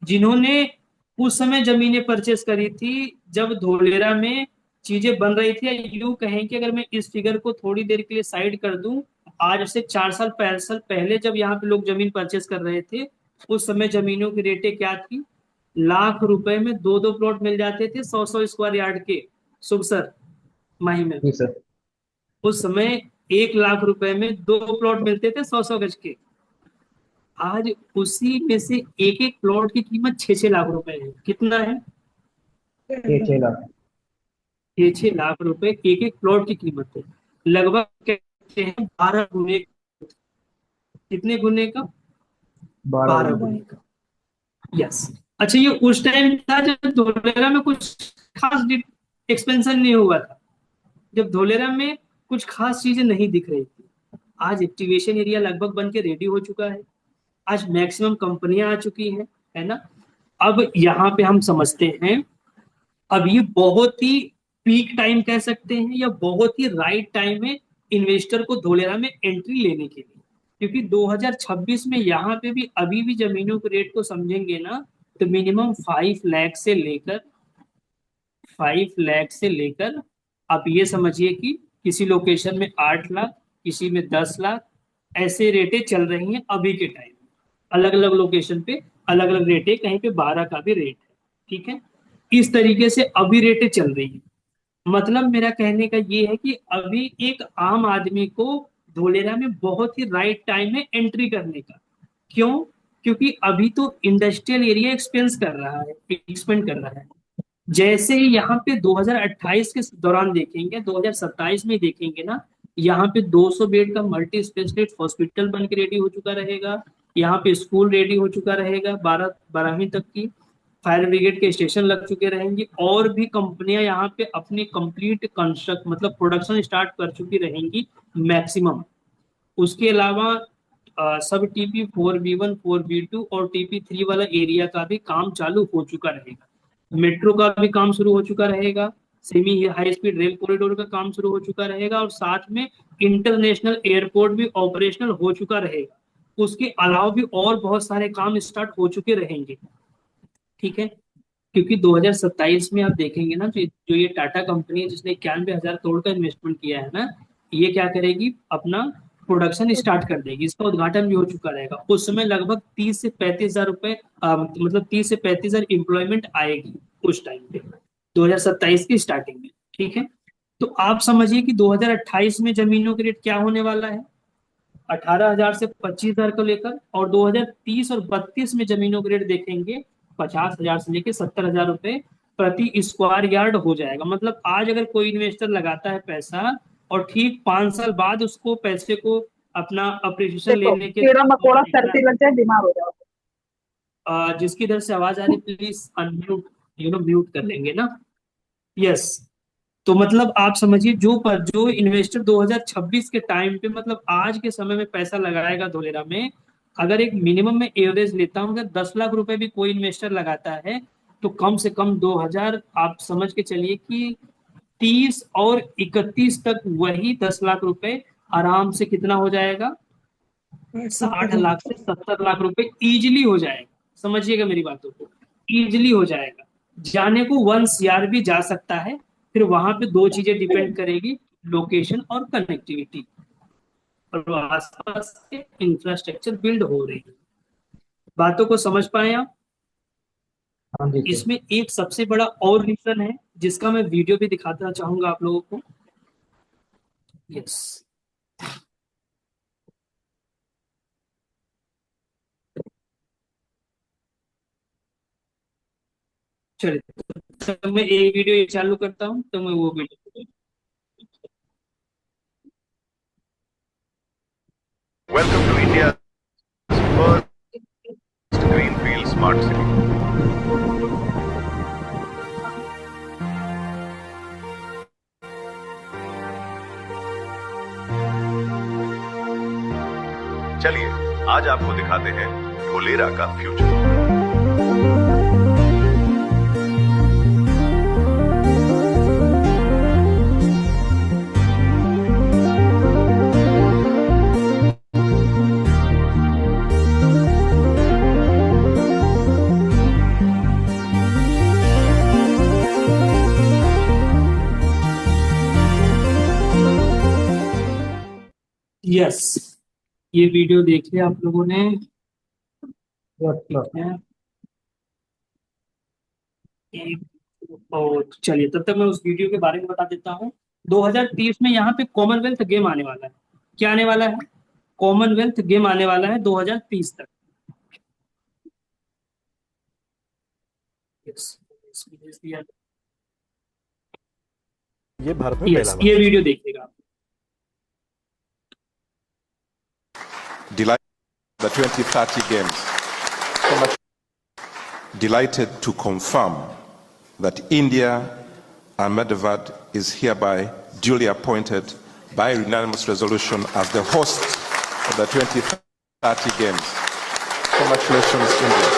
जिन्होंने उस समय जमीनें परचेस करी थी जब धोलेरा में चीजें बन रही थी, या यूं कहें कि अगर मैं इस फिगर को थोड़ी देर के लिए साइड कर दूं, आज से 4 साल 5 साल पहले जब यहाँ पे लोग जमीन परचेस कर रहे थे, उस समय जमीनों की रेटें क्या थी? लाख रुपए में 2-2 प्लॉट मिल जाते थे 100-100 स्क्वायर यार्ड के। शुभ सर, माही में जी सर। उस समय 1 लाख रुपए में 2 प्लॉट मिलते थे 100-100 गज के। आज उसी में से एक एक प्लॉट की कीमत 6-6 लाख रुपए है। कितना है? 6 लाख। 6 लाख रुपए एक एक प्लॉट की कीमत है। लगभग कहते हैं 12 गुने। कितने गुने का? 12 12 गुने का। यस। अच्छा, ये उस टाइम था जब धोलेरा में कुछ खास एक्सपेंशन नहीं हुआ था, जब धोलेरा में कुछ खास चीजें नहीं दिख रही थी। आज एक्टिवेशन एरिया लगभग बन के रेडी हो चुका है। आज मैक्सिमम कंपनियां आ चुकी हैं, है ना। अब यहाँ पे हम समझते हैं, अब ये बहुत ही पीक टाइम कह सकते हैं या बहुत ही राइट टाइम है इन्वेस्टर को धोलेरा में एंट्री लेने के लिए। क्योंकि 2026 में यहाँ पे भी अभी भी जमीनों के रेट को समझेंगे ना, तो मिनिमम 5 लाख से लेकर आप ये समझिए कि किसी लोकेशन में 8 लाख, किसी में 10 लाख, ऐसे रेटें चल रही हैं अभी के टाइम। अलग अलग लोकेशन पे अलग अलग रेट है, कहीं पे 12 का भी रेट है। ठीक है, इस तरीके से अभी रेटें चल रही है। मतलब मेरा कहने का ये है कि अभी एक आम आदमी को धोलेरा में बहुत ही राइट टाइम है एंट्री करने का। क्यों? क्योंकि अभी तो इंडस्ट्रियल एरिया एक्सपेंड कर रहा है। जैसे ही यहाँ पे 2028 के दौरान देखेंगे, 2027 में देखेंगे ना, यहाँ पे 200 बेड का मल्टी स्पेशलिस्ट हॉस्पिटल बन के रेडी हो चुका रहेगा। यहाँ पे स्कूल रेडी हो चुका रहेगा, 12वीं तक की फायर ब्रिगेड के स्टेशन लग चुके रहेंगे, और भी कंपनियां यहाँ पे अपनी कंप्लीट कंस्ट्रक्ट मतलब प्रोडक्शन स्टार्ट कर चुकी रहेंगी मैक्सिमम। उसके अलावा सब TP4B1 4B2 और TP3 वाला एरिया का भी काम चालू हो चुका रहेगा। मेट्रो का भी काम शुरू हो चुका रहेगा। Semi high speed rail corridor का काम शुरू हो चुका रहेगा, और साथ में इंटरनेशनल एयरपोर्ट भी ऑपरेशनल हो चुका रहेगा। उसके अलावा भी और बहुत सारे काम स्टार्ट हो चुके रहेंगे। ठीक है, क्योंकि 2027 में आप देखेंगे ना, जो ये टाटा कंपनी है जिसने 91,000 करोड़ का इन्वेस्टमेंट किया है ना, ये क्या करेगी, अपना प्रोडक्शन स्टार्ट कर देगी। इसका उद्घाटन भी हो चुका रहेगा। उस समय लगभग 30 से 35 हजार रुपए, मतलब 30 से 35 हजार एम्प्लॉयमेंट आएगी उस टाइम पे, 2027 की स्टार्टिंग में। ठीक है, तो आप समझिए कि 2028 में जमीनों के रेट क्या होने वाला है, 18,000 से 25,000 को लेकर, और 2030 और 32 में जमीनों के रेट देखेंगे 50,000 से लेकर 70,000 रुपए प्रति स्क्वायर यार्ड हो जाएगा। मतलब आज अगर कोई इन्वेस्टर लगाता है पैसा, और ठीक 5 साल बाद उसको पैसे को अपना अप्रिसिएशन देखो लेने के कीड़ा बाद मकोड़ा देखना सर्दी है। लग जाए बीमार हो जाओ। जिसकी इधर से आवाज आ रही, प्लीज अनम्यूट, म्यूट कर लेंगे ना। यस। तो मतलब आप समझिए, जो इन्वेस्टर 2026 के टाइम पे, मतलब आज के समय में पैसा लगाएगा धोलेरा में, अगर एक मिनिमम में एवरेज लेता हूँ, अगर 10 लाख रुपए भी कोई इन्वेस्टर लगाता है, तो कम से कम 2000, आप समझ के चलिए कि 30 और 31 तक वही 10 लाख रुपए आराम से कितना हो जाएगा, 60 लाख से 70 लाख रुपए इजीली हो जाएगा। समझिएगा मेरी बातों को, इजीली हो जाएगा। जाने को 1 CR भी जा सकता है। फिर वहां पे दो चीजें डिपेंड करेगी, लोकेशन और कनेक्टिविटी, और आसपास के इंफ्रास्ट्रक्चर बिल्ड हो रही है। बातों को समझ पाए आप? हाँ जी सर। इसमें एक सबसे बड़ा और रीजन है, जिसका मैं वीडियो भी दिखाना चाहूंगा आप लोगों को। यस। चलिए, तो मैं एक वीडियो ये चालू करता हूँ, तो मैं वो video. Welcome to India's first greenfield smart city. चलिए आज आपको दिखाते हैं धोलेरा का फ्यूचर। यस, ये वीडियो देख लिया आप लोगों ने? यस ठीक सर। है। और चलिए, तब तक मैं उस वीडियो के बारे में बता देता हूँ। 2030 में यहाँ पे कॉमनवेल्थ गेम आने वाला है। क्या आने वाला है? कॉमनवेल्थ गेम आने वाला है 2030 तक। यस, ये भारत में यस, ये वीडियो देखिएगा। Delighted the 2030 Games. So much delighted to confirm that India Ahmedabad is hereby duly appointed by unanimous resolution as the host of the 2030 Games. Congratulations, India.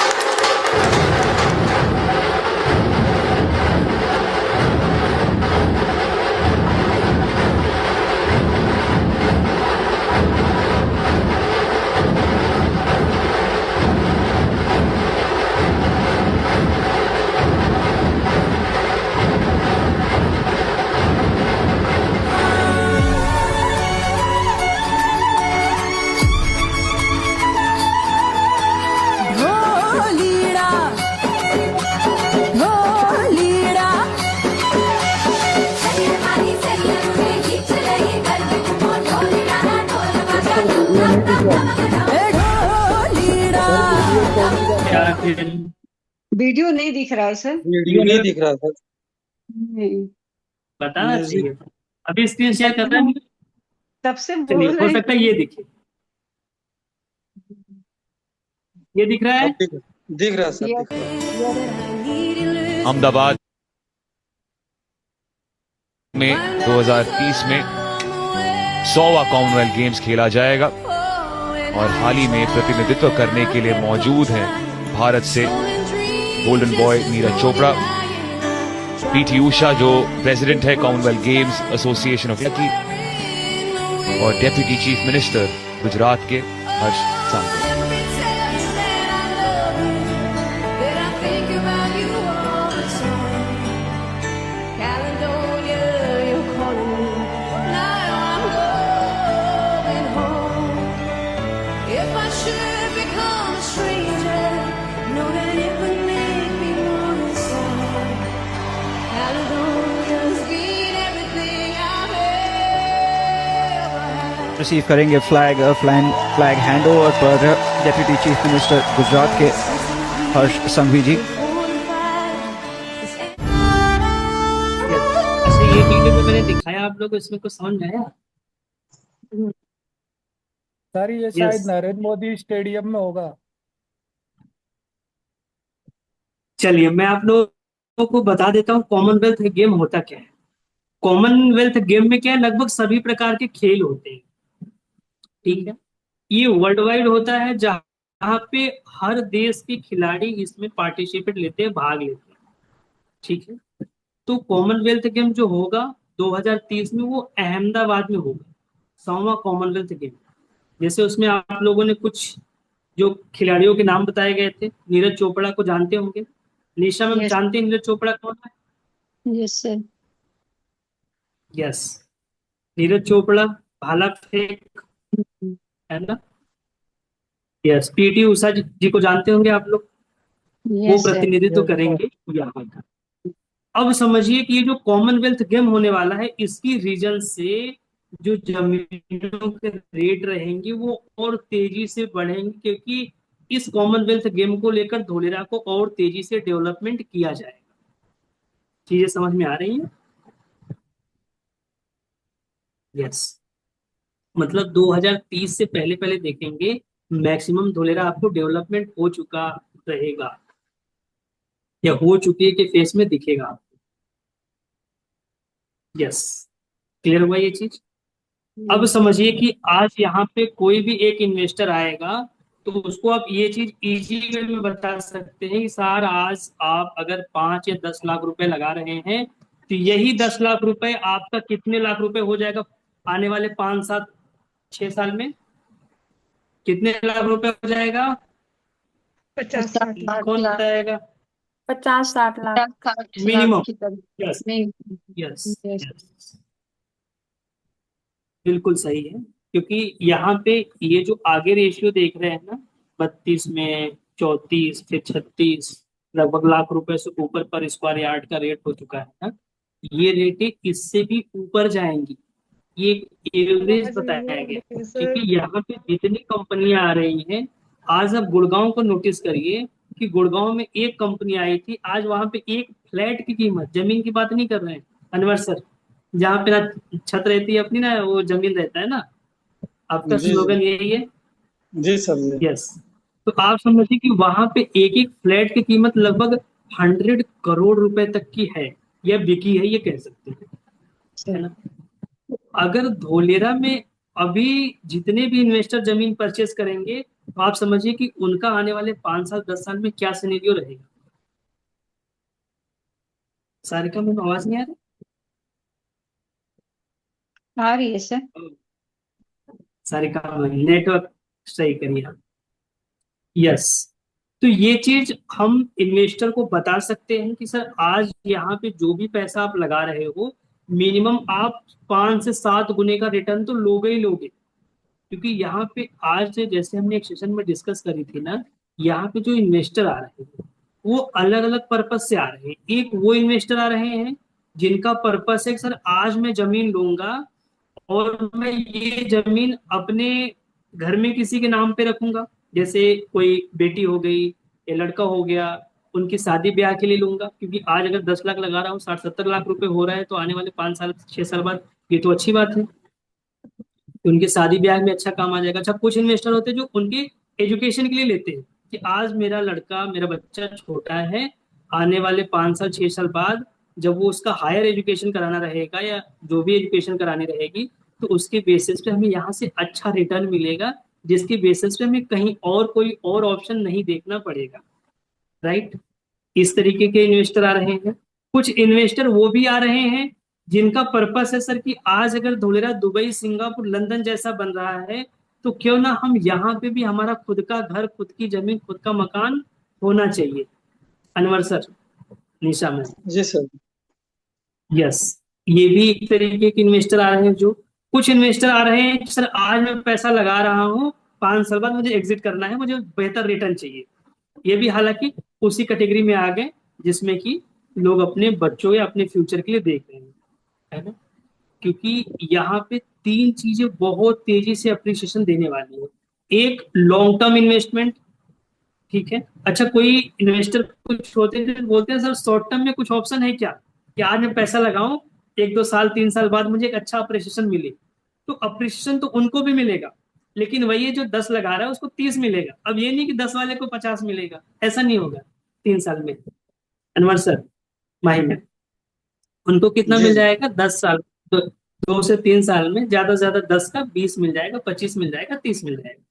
Video नहीं दिख रहा है सर। वीडियो नहीं दिख रहा sir. नहीं, बताना चाहिए। अभी स्क्रीन शेयर कर रहा है। तब से चलिए, बोल हो रहे सकता है ये दिखे। ये दिख रहा है? दिख रहा है सर, दिख रहा है। अहमदाबाद में 2030 में 100वां कॉमनवेल्थ गेम्स खेला जाएगा और हाल ही में प्रतिनिधित्व करने के लिए मौजूद हैं भारत से golden boy Neeraj Chopra, PT Usha जो प्रेसिडेंट है कॉमनवेल्थ गेम्स एसोसिएशन ऑफ की, और डेप्यूटी चीफ मिनिस्टर गुजरात के हर्ष संघवी। रिसीव करेंगे फ्लैग हैंड ओवर पर डेप्यूटी चीफ मिनिस्टर गुजरात के हर्ष संघवी जी। अच्छा, ये वीडियो में मैंने दिखाया आप लोग को, इसमें कुछ समझ में आया? सर ये शायद नरेंद्र मोदी स्टेडियम में होगा। चलिए, मैं आप लोगों को बता देता हूँ कॉमनवेल्थ गेम होता क्या है। कॉमनवेल्थ गेम में क्या है, लगभग सभी प्रकार के खेल होते हैं, ठीक है। ये वर्ल्ड वाइड होता है, जहाँ पे हर देश के खिलाड़ी इसमें पार्टिसिपेट लेते हैं, भाग लेते हैं, ठीक है। तो कॉमनवेल्थ गेम जो होगा 2030 में, वो अहमदाबाद में होगा, 100वां कॉमनवेल्थ गेम। जैसे उसमें आप लोगों ने कुछ जो खिलाड़ियों के नाम बताए गए थे, नीरज चोपड़ा को जानते होंगे। निशा मैम, जानते हैं नीरज चोपड़ा कौन है? Yes sir. Yes, Neeraj Chopra भाला फेंक है ना। यस, पीटी उषा जी को जानते होंगे आप लोग, वो प्रतिनिधित्व करेंगे यहाँ का। अब समझिए कि ये जो कॉमनवेल्थ गेम होने वाला है, इसकी रीजन से जो जमीनों के रेट रहेंगे वो और तेजी से बढ़ेंगे, क्योंकि इस कॉमनवेल्थ गेम को लेकर धोलेरा को और तेजी से डेवलपमेंट किया जाएगा। चीजें समझ में आ रही हैं? यस, मतलब 2030 से पहले पहले देखेंगे मैक्सिमम धोलेरा आपको डेवलपमेंट हो चुका रहेगा, या हो चुके के फेस में दिखेगा आपको। यस, क्लियर हुआ ये चीज? अब समझिए कि आज यहाँ पे कोई भी एक इन्वेस्टर आएगा तो उसको आप ये चीज इजी वे में बता सकते हैं कि सर, आज आप अगर 5 या 10 लाख रुपए लगा रहे हैं तो यही 10 लाख रुपए आपका कितने लाख रुपए हो जाएगा आने वाले 5, 7, 6 साल में? कितने लाख रुपए हो जाएगा? 50 लाख। कौन बताएगा? 50-60 लाख मिनिमम। यस यस, बिल्कुल सही है। क्योंकि यहाँ पे ये जो आगे रेशियो देख रहे हैं ना, 32 में 34 फिर 36, लगभग लाख रुपए से ऊपर पर स्क्वायर यार्ड का रेट हो चुका है ना। ये रेटें इससे भी ऊपर जाएंगी, ये एवरेज बताया गया। क्योंकि यहाँ पे जितनी कंपनियां आ रही हैं, आज आप गुड़गांव को नोटिस करिए कि गुड़गांव में एक कंपनी आई थी, आज वहां पे एक फ्लैट की कीमत, जमीन की बात नहीं कर रहे हैं अनवर सर, जहाँ पे ना छत रहती है अपनी, ना वो जमीन रहता है ना, आपका जी स्लोगन यही है। जी सर जी। यस। तो आप समझिए कि वहां पे एक एक फ्लैट की कीमत लगभग 100 करोड़ रुपए तक की है, या बिकी है, ये कह सकते हैं, है ना। अगर धोलेरा में अभी जितने भी इन्वेस्टर जमीन परचेस करेंगे, तो आप समझिए कि उनका आने वाले 5 साल 10 साल में क्या सिनेरियो रहेगा। सारिका मैम आवाज नहीं आ आ रही है सर। रही? सारिका मैम नेटवर्क सही करिए आप। यस। तो ये चीज हम इन्वेस्टर को बता सकते हैं कि सर आज यहाँ पे जो भी पैसा आप लगा रहे हो, मिनिमम आप 5 से 7 गुने का रिटर्न तो लोगे ही लोगे। क्योंकि यहाँ पे आज जैसे हमने एक सेशन में डिस्कस करी थी ना, यहाँ पे जो इन्वेस्टर आ रहे हैं वो अलग अलग पर्पज से आ रहे हैं। एक वो इन्वेस्टर आ रहे हैं जिनका पर्पस है कि सर आज मैं जमीन लूंगा और मैं ये जमीन अपने घर में किसी के नाम पे रखूंगा, जैसे कोई बेटी हो गई या लड़का हो गया, उनकी शादी ब्याह के लिए लूंगा। क्योंकि आज अगर 10 लाख लगा रहा हूँ, 60-70 लाख रुपए हो रहा है, तो आने वाले 5 साल 6 साल बाद ये तो अच्छी बात है, उनके शादी ब्याह में अच्छा काम आ जाएगा। अच्छा, कुछ इन्वेस्टर होते हैं जो उनके एजुकेशन के लिए लेते हैं कि आज मेरा लड़का, मेरा बच्चा छोटा है, आने वाले 5 साल 6 साल बाद जब वो उसका हायर एजुकेशन कराना रहेगा या जो भी एजुकेशन करानी रहेगी, तो उसके बेसिस पे हमें यहाँ से अच्छा रिटर्न मिलेगा, जिसके बेसिस पे हमें कहीं और कोई और ऑप्शन नहीं देखना पड़ेगा। राइट। इस तरीके के इन्वेस्टर आ रहे हैं। कुछ इन्वेस्टर वो भी आ रहे हैं जिनका पर्पस है सर कि आज अगर धोलेरा दुबई सिंगापुर लंदन जैसा बन रहा है, तो क्यों ना हम यहाँ पे भी हमारा खुद का घर, खुद की जमीन, खुद का मकान होना चाहिए। अनवर सर, निशा मैम। जी सर। यस। ये भी एक तरीके के इन्वेस्टर आ रहे हैं। जो कुछ इन्वेस्टर आ रहे हैं सर, आज मैं पैसा लगा रहा हूँ, 5 साल बाद मुझे एग्जिट करना है, मुझे बेहतर रिटर्न चाहिए। ये भी हालांकि उसी कैटेगरी में आ गए जिसमें कि लोग अपने बच्चों या अपने फ्यूचर के लिए देख रहे हैं, है ना। क्योंकि यहाँ पे 3 चीजें बहुत तेजी से अप्रिसिएशन देने वाली है। एक, लॉन्ग टर्म इन्वेस्टमेंट। ठीक है। अच्छा, कोई इन्वेस्टर कुछ होते हैं जो बोलते हैं सर शॉर्ट टर्म में कुछ ऑप्शन है क्या, कि आज मैं पैसा लगाऊं, 1-2 साल 3 साल बाद मुझे एक अच्छा अप्रिसिएशन मिले। तो अप्रिसिएशन तो उनको भी मिलेगा, लेकिन वही है जो 10 लगा रहा है उसको 30 मिलेगा। अब ये नहीं कि 10 वाले को 50 मिलेगा, ऐसा नहीं होगा 3 साल में। अनवर सर, माही में उनको कितना जी मिल जी। जाएगा 10 साल, 2 से 3 साल में ज्यादा से ज्यादा 10 का 20 मिल जाएगा, 25 मिल जाएगा, 30 मिल जाएगा।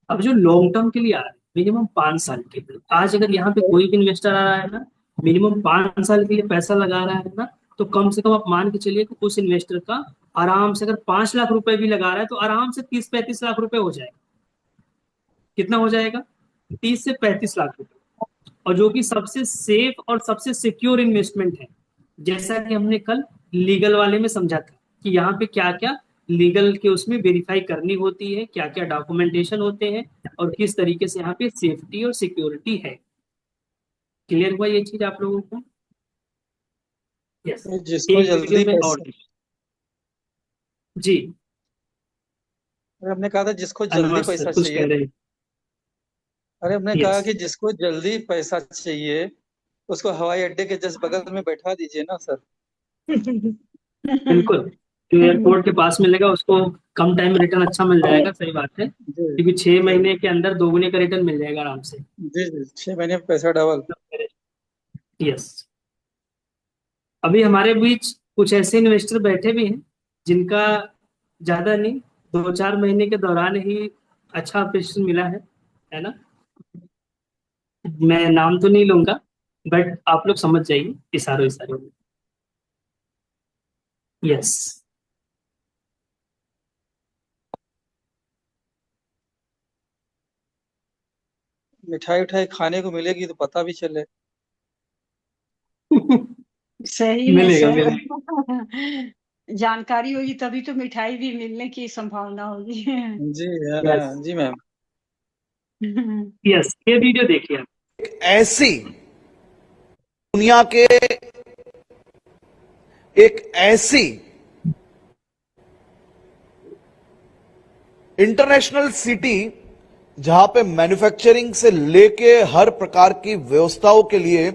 अब जो लॉन्ग टर्म के लिए आ रहे हैं, मिनिमम 5 साल के लिए, आज अगर यहाँ पे कोई भी इन्वेस्टर आ रहा है ना, मिनिमम 5 साल के लिए पैसा लगा रहा है ना, तो कम से कम आप मान के चलिए कि उस इन्वेस्टर का आराम से, अगर 5 लाख रुपए भी लगा रहा है, तो आराम से 30-35 लाख रुपए हो जाएगा। कितना हो जाएगा? 30 से 35 लाख रुपए। और जो कि सबसे सेफ और सबसे सिक्योर इन्वेस्टमेंट है। जैसा कि हमने कल लीगल वाले में समझा था कि यहाँ पे क्या क्या लीगल के उसमें वेरीफाई करनी होती है, क्या क्या डॉक्यूमेंटेशन होते हैं, और किस तरीके से यहाँ पे सेफ्टी और सिक्योरिटी है। क्लियर हुआ ये चीज आप लोगों को? यस। जिसको एक वीडियो जल्दी में और पैसा, जी, अरे हमने कहा था जिसको जल्दी अनवर पैसा सर कुछ चाहिए, कह रहे हैं। अरे हमने कहा यस, कि जिसको जल्दी पैसा चाहिए उसको हवाई अड्डे के जस्ट बगल में बैठा दीजिए ना सर। बिल्कुल। जो एयरपोर्ट के पास मिलेगा उसको कम टाइम में रिटर्न अच्छा मिल जाएगा, सही बात है। जी क्योंकि 6 महीने के अंदर 2 गुने का रिटर्न मिल जाएगा आराम से। जी जी, 6 महीने में पैसा डबल। यस। अभी हमारे बीच कुछ ऐसे इन्वेस्टर बैठे भी हैं जिनका ज्यादा नहीं, 2-4 महीने के दौरान ही अच्छा अप्रेशिएशन मिला है ना। मैं नाम तो नहीं लूंगा, बट आप लोग समझ जाइए इशारों इशारों में। यस। मिठाई उठाई खाने को मिलेगी तो पता भी चले। सही में मिलेगा सर। मिलेगा। जानकारी होगी तभी तो मिठाई भी मिलने की संभावना होगी। जी यस। जी मैम। यस, ये वीडियो देखिए आप। ऐसी दुनिया के एक ऐसी इंटरनेशनल सिटी जहां पे मैन्युफैक्चरिंग से लेके हर प्रकार की व्यवस्थाओं के लिए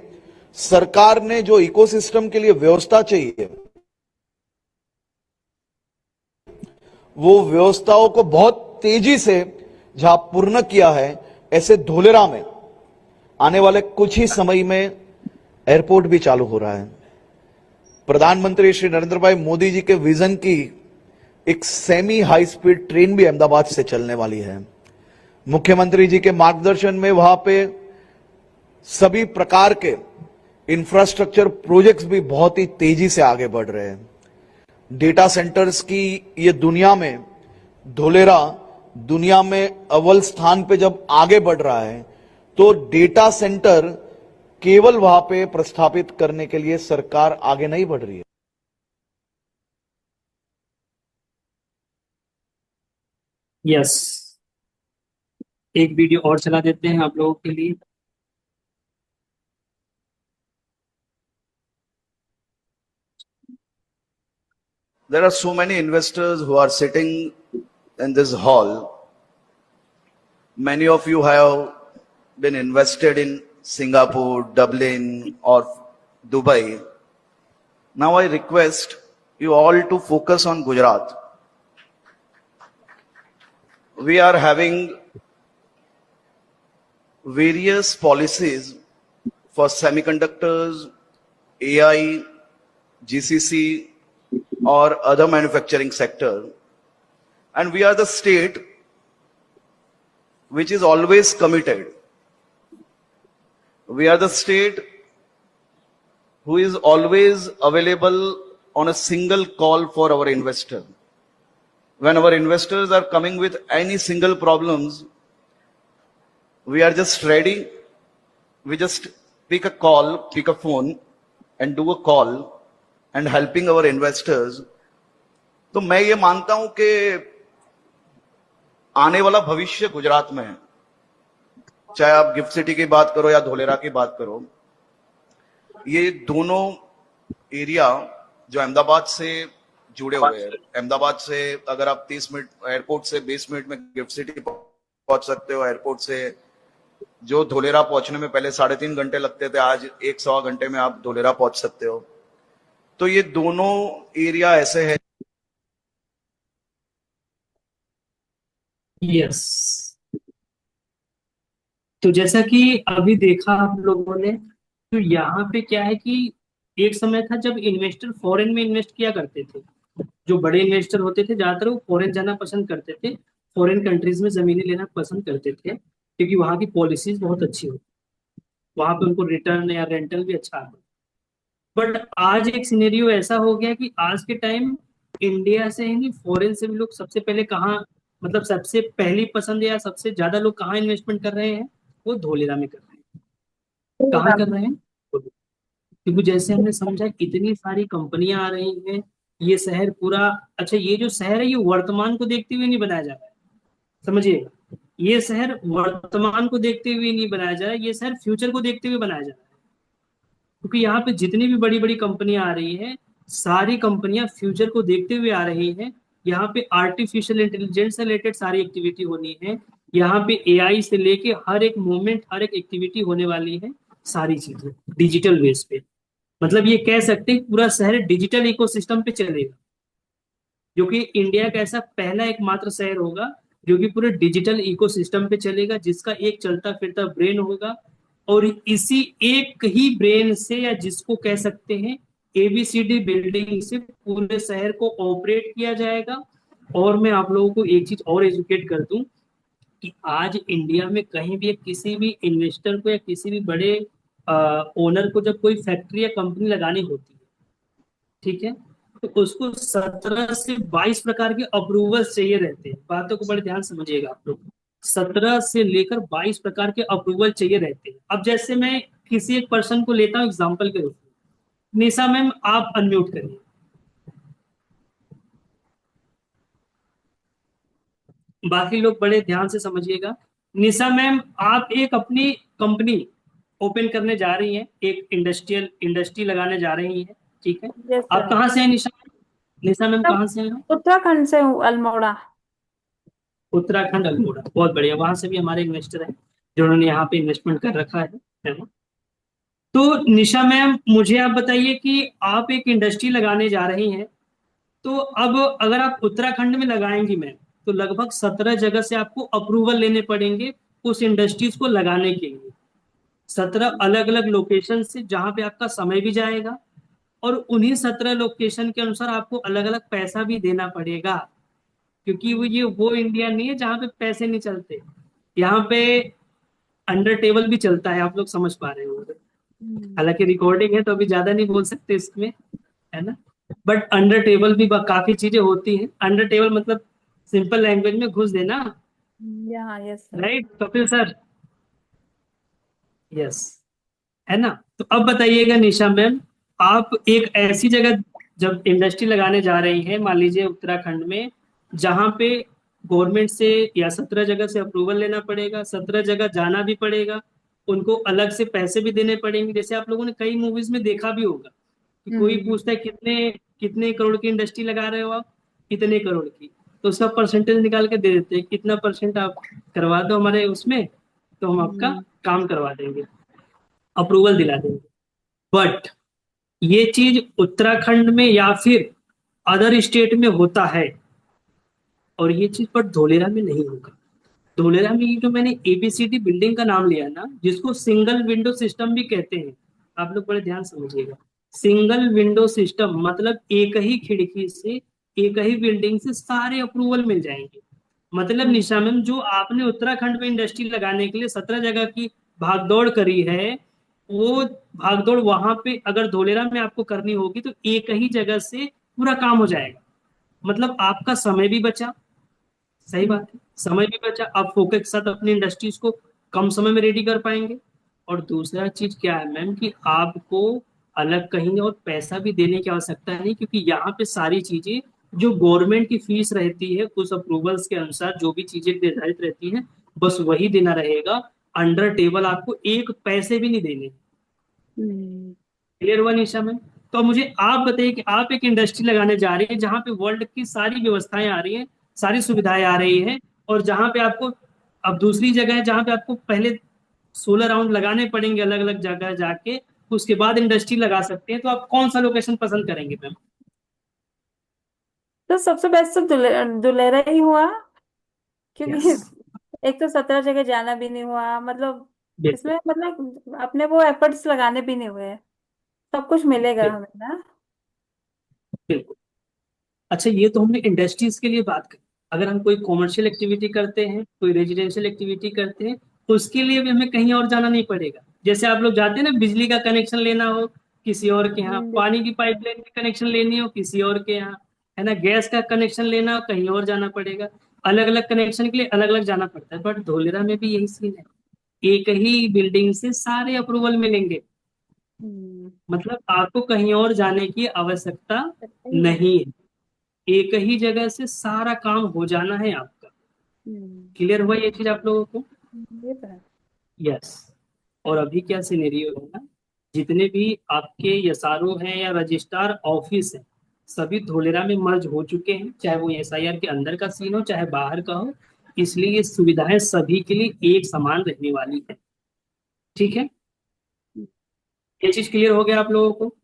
सरकार ने जो इकोसिस्टम के लिए व्यवस्था चाहिए वो व्यवस्थाओं को बहुत तेजी से जहां पूर्ण किया है, ऐसे धोलेरा में आने वाले कुछ ही समय में एयरपोर्ट भी चालू हो रहा है। प्रधानमंत्री श्री नरेंद्र भाई मोदी जी के विजन की एक सेमी हाई स्पीड ट्रेन भी अहमदाबाद से चलने वाली है। मुख्यमंत्री जी के मार्गदर्शन में वहां पे सभी प्रकार के इंफ्रास्ट्रक्चर प्रोजेक्ट्स भी बहुत ही तेजी से आगे बढ़ रहे हैं। डेटा सेंटर्स की ये दुनिया में धोलेरा दुनिया में अव्वल स्थान पे जब आगे बढ़ रहा है, तो डेटा सेंटर केवल वहां पे प्रस्थापित करने के लिए सरकार आगे नहीं बढ़ रही है। यस, एक वीडियो और चला देते हैं आप लोगों के लिए। There are so many investors who are sitting in this hall. Many of you have been invested in Singapore, Dublin, or Dubai. Now I request you all to focus on Gujarat. We are having various policies for semiconductors, AI, GCC, or other manufacturing sector. And we are the state which is always committed. We are the state who is always available on a single call for our investor. When our investors are coming with any single problems, we are just ready. We just pick a call, pick a phone and do a call and helping our investors. तो मैं ये मानता हूं कि आने वाला भविष्य गुजरात में है। चाहे आप गिफ्ट सिटी की बात करो या धोलेरा की बात करो, ये दोनों एरिया जो अहमदाबाद से जुड़े हुए हैं। अहमदाबाद से अगर आप 30 मिनट, एयरपोर्ट से 20 मिनट में गिफ्ट सिटी पहुंच सकते हो। एयरपोर्ट से जो धोलेरा पहुंचने में पहले 3.5 घंटे लगते थे, आज 1-1.25 घंटे में आप धोलेरा पहुंच सकते हो। तो ये दोनों एरिया ऐसे है। यस, तो जैसा कि अभी देखा आप लोगों ने, तो यहाँ पे क्या है कि एक समय था जब इन्वेस्टर फॉरेन में इन्वेस्ट किया करते थे। जो बड़े इन्वेस्टर होते थे ज्यादातर वो फॉरेन जाना पसंद करते थे, फॉरेन कंट्रीज में जमीनें लेना पसंद करते थे, क्योंकि वहाँ की पॉलिसीज बहुत अच्छी होती, वहां पे उनको रिटर्न या रेंटल भी अच्छा आता। बट आज एक सिनेरियो ऐसा हो गया कि आज के टाइम इंडिया से ही नहीं, फॉरेन से भी लोग सबसे पहले कहाँ, मतलब सबसे पहली पसंद या सबसे ज्यादा लोग कहाँ इन्वेस्टमेंट कर रहे हैं, वो धोलेरा में कर रहे हैं। कहाँ कर रहे हैं? क्योंकि जैसे हमने समझा कितनी सारी कंपनियां आ रही हैं, ये शहर पूरा, अच्छा ये जो शहर है ये वर्तमान को देखते हुए नहीं बनाया जा रहा है, समझिएगा, ये शहर वर्तमान को देखते हुए नहीं बनाया जा रहा है, ये शहर फ्यूचर को देखते हुए बनाया जा रहा है। क्योंकि यहाँ पे जितनी भी बड़ी बड़ी कंपनियां आ रही है, सारी कंपनियां फ्यूचर को देखते हुए आ रही हैं। यहाँ पे आर्टिफिशियल इंटेलिजेंस से रिलेटेड सारी एक्टिविटी होनी है, यहाँ पे एआई से लेके हर एक मूवमेंट, हर एक एक्टिविटी होने वाली है, सारी चीजें डिजिटल बेस पे। मतलब ये कह सकते हैं पूरा शहर डिजिटल इकोसिस्टम पे चलेगा, जो कि इंडिया का ऐसा पहला एकमात्र शहर होगा जो कि पूरे डिजिटल इकोसिस्टम पे चलेगा, जिसका एक चलता फिरता ब्रेन होगा, और इसी एक ही ब्रेन से, या जिसको कह सकते हैं एबीसीडी बिल्डिंग से, पूरे शहर को ऑपरेट किया जाएगा। और मैं आप लोगों को एक चीज और एजुकेट कर दूं कि आज इंडिया में कहीं भी किसी भी इन्वेस्टर को या किसी भी बड़े ओनर को जब कोई फैक्ट्री या कंपनी लगानी होती है, ठीक है, तो उसको 17 से 22 प्रकार के अप्रूवल्स चाहिए रहते हैं। बातों को बड़े ध्यान समझिएगा आप लोग, 17 से लेकर 22 प्रकार के अप्रूवल चाहिए रहते हैं। अब जैसे मैं किसी एक पर्सन को लेता हूँ एग्जाम्पल के रूप में, निशा मैम आप अनम्यूट करिए। बाकी लोग बड़े ध्यान से समझिएगा। निशा मैम, आप एक अपनी कंपनी ओपन करने जा रही हैं, एक इंडस्ट्री लगाने जा रही हैं, ठीक है? Yes, आप sir. कहाँ से हैं निशा? निशा मैम कहाँ से हैं? उत्तराखंड से हूँ, अल्मोड़ा। उत्तराखंड अल्मोड़ा, बहुत बढ़िया। वहां से भी हमारे इन्वेस्टर हैं जिन्होंने यहाँ पे इन्वेस्टमेंट कर रखा है ना? तो निशा मैम, मुझे आप बताइए कि आप एक इंडस्ट्री लगाने जा रही हैं, तो अब अगर आप उत्तराखंड में लगाएंगी मैम, तो लगभग 17 जगह से आपको अप्रूवल लेने पड़ेंगे उस इंडस्ट्रीज को लगाने के लिए। 17 अलग अलग लोकेशन से, जहां पे आपका समय भी जाएगा, और उन्हीं 17 लोकेशन के अनुसार आपको अलग अलग पैसा भी देना पड़ेगा, क्योंकि वो इंडिया नहीं है जहाँ पे पैसे नहीं चलते। यहाँ पे अंडर टेबल भी चलता है, आप लोग समझ पा रहे हो। हालांकि रिकॉर्डिंग है तो अभी ज्यादा नहीं बोल सकते इसमें, है ना, बट अंडर टेबल भी काफी चीजें होती हैं। अंडर टेबल मतलब सिंपल लैंग्वेज में घुस देना, yes sir. Right Kapil sir? Yes, है ना। तो अब बताइएगा निशा मैम, आप एक ऐसी जगह जब इंडस्ट्री लगाने जा रही हैं, मान लीजिए उत्तराखंड में, जहां पे गवर्नमेंट से या 17 जगह से अप्रूवल लेना पड़ेगा, 17 जगह जाना भी पड़ेगा, उनको अलग से पैसे भी देने पड़ेंगे। जैसे आप लोगों ने कई मूवीज में देखा भी होगा कि कोई पूछता है कितने कितने करोड़ की इंडस्ट्री लगा रहे हो आप, इतने करोड़ की, तो उसका परसेंटेज निकाल के दे देते हैं, कितना परसेंट आप करवा दो हमारे उसमें, तो हम आपका काम करवा देंगे, अप्रूवल दिला देंगे। बट ये चीज उत्तराखंड में या फिर अदर स्टेट में होता है, और ये चीज बट धोलेरा में नहीं होगा। धोलेरा में ये जो मैंने एबीसीडी बिल्डिंग का नाम लिया ना, जिसको सिंगल विंडो सिस्टम भी कहते हैं, आप लोग बड़े ध्यान समझिएगा। सिंगल विंडो सिस्टम मतलब एक ही खिड़की से, एक ही बिल्डिंग से सारे अप्रूवल मिल जाएंगे। मतलब निशा मैम, जो आपने उत्तराखंड में इंडस्ट्री लगाने के लिए 17 जगह की भागदौड़ करी है, वो भागदौड़ वहां पे अगर धोलेरा में आपको करनी होगी तो एक ही जगह से पूरा काम हो जाएगा। मतलब आपका समय भी बचा, सही बात है, समय भी बचा, आप फोकस के साथ अपनी इंडस्ट्रीज को कम समय में रेडी कर पाएंगे। और दूसरा चीज क्या है मैम, कि आपको अलग कहीं और पैसा भी देने की आवश्यकता नहीं, क्योंकि यहाँ पे सारी चीजें जो गवर्नमेंट की फीस रहती है उस अप्रूवल्स के अनुसार जो भी चीजें निर्धारित रहती हैं, बस वही देना रहेगा। अंडर टेबल आपको एक पैसे भी नहीं देने। क्लियर हुआ निशा मैम? तो अब मुझे आप बताइए कि आप एक इंडस्ट्री लगाने जा रही है जहां पे वर्ल्ड की सारी व्यवस्थाएं आ रही हैं, सारी सुविधाएं आ रही हैं, और जहां पे आपको अब दूसरी जगह है जहां पे आपको पहले 16 राउंड लगाने पड़ेंगे अलग अलग जगह जाके, उसके बाद इंडस्ट्री लगा सकते हैं। तो आप कौन सा लोकेशन पसंद करेंगे मैम? तो सबसे बेस्ट तो दुलेरा ही हुआ, क्योंकि यस, एक तो 17 जगह जाना भी नहीं हुआ, मतलब बिल्कुल इसमें मतलब अपने वो एफर्ट्स लगाने भी नहीं हुए, सब कुछ मिलेगा बिल्कुल हमें ना। बिल्कुल। अच्छा, ये तो हमने इंडस्ट्रीज के लिए बात करी। अगर हम कोई कॉमर्शियल एक्टिविटी करते हैं, कोई रेजिडेंशियल एक्टिविटी करते हैं, तो उसके लिए भी हमें कहीं और जाना नहीं पड़ेगा। जैसे आप लोग जाते हैं ना, बिजली का कनेक्शन लेना हो किसी और के यहाँ, पानी की पाइपलाइन की कनेक्शन लेनी हो किसी और के यहाँ, है ना, गैस का कनेक्शन लेना हो कहीं और जाना पड़ेगा। अलग अलग कनेक्शन के लिए अलग अलग जाना पड़ता है। बट धोलेरा में भी यही सीन है, एक ही बिल्डिंग से सारे अप्रूवल मिलेंगे। मतलब आपको कहीं और जाने की आवश्यकता नहीं है, एक ही जगह से सारा काम हो जाना है आपका। क्लियर हुआ ये चीज आप लोगों को? ये तो है। यस। और अभी क्या सिनेरियो है ना, जितने भी आपके एसआरओ हैं या रजिस्ट्रार ऑफिस है, सभी धोलेरा में मर्ज हो चुके हैं, चाहे वो एसआईआर के अंदर का सीन हो चाहे बाहर का हो। इसलिए ये सुविधाएं सभी के लिए एक समान रहने वाली है। ठीक है, ये चीज क्लियर हो गया आप लोगों को?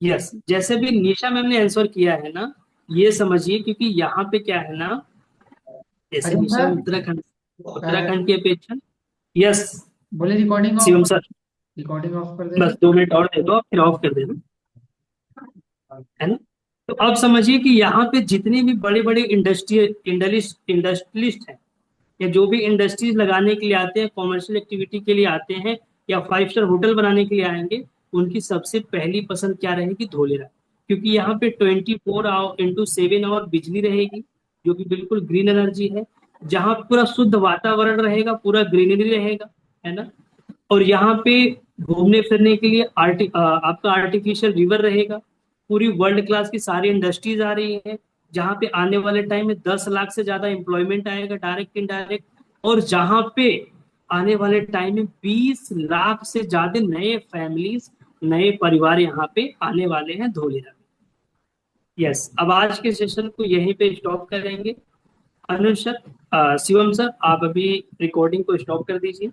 यस। जैसे भी निशा मैम ने आंसर किया है ना, ये समझिए, क्योंकि यहाँ पे क्या है ना, जैसे निशा उत्तराखंड, उत्तराखंड की अपेक्षा। यस, बोले recording Shivam of, sir, recording of कर दे। बस 2 मिनट और दे दो, फिर ऑफ कर देना, है ना। तो अब समझिए कि यहाँ पे जितने भी बड़े बड़े इंडस्ट्रियलिस्ट हैं, या जो भी इंडस्ट्रीज लगाने के लिए आते हैं, कॉमर्शियल एक्टिविटी के लिए आते हैं, या 5 स्टार होटल बनाने के लिए आएंगे, उनकी सबसे पहली पसंद क्या रहेगी? धोलेरा। क्योंकि यहाँ पे 24 आवर इंटू 7 आवर बिजली रहेगी, जो कि बिल्कुल ग्रीन एनर्जी है, जहाँ पूरा शुद्ध वातावरण रहेगा, पूरा ग्रीनरी रहेगा, है ना। और यहाँ पे घूमने फिरने के लिए आपका आर्टिफिशियल रिवर रहेगा। पूरी वर्ल्ड क्लास की सारी इंडस्ट्रीज आ रही है, जहाँ पे आने वाले टाइम में 10 लाख से ज्यादा एम्प्लॉयमेंट आएगा, डायरेक्ट इनडायरेक्ट। और जहाँ पे आने वाले टाइम में 20 लाख से ज्यादा नए फैमिलीज, नए परिवार यहाँ पे आने वाले हैं धोलेरा में। यस, अब आज के सेशन को यहीं पे स्टॉप करेंगे। अनुज सर, शिवम सर, आप अभी रिकॉर्डिंग को स्टॉप कर दीजिए।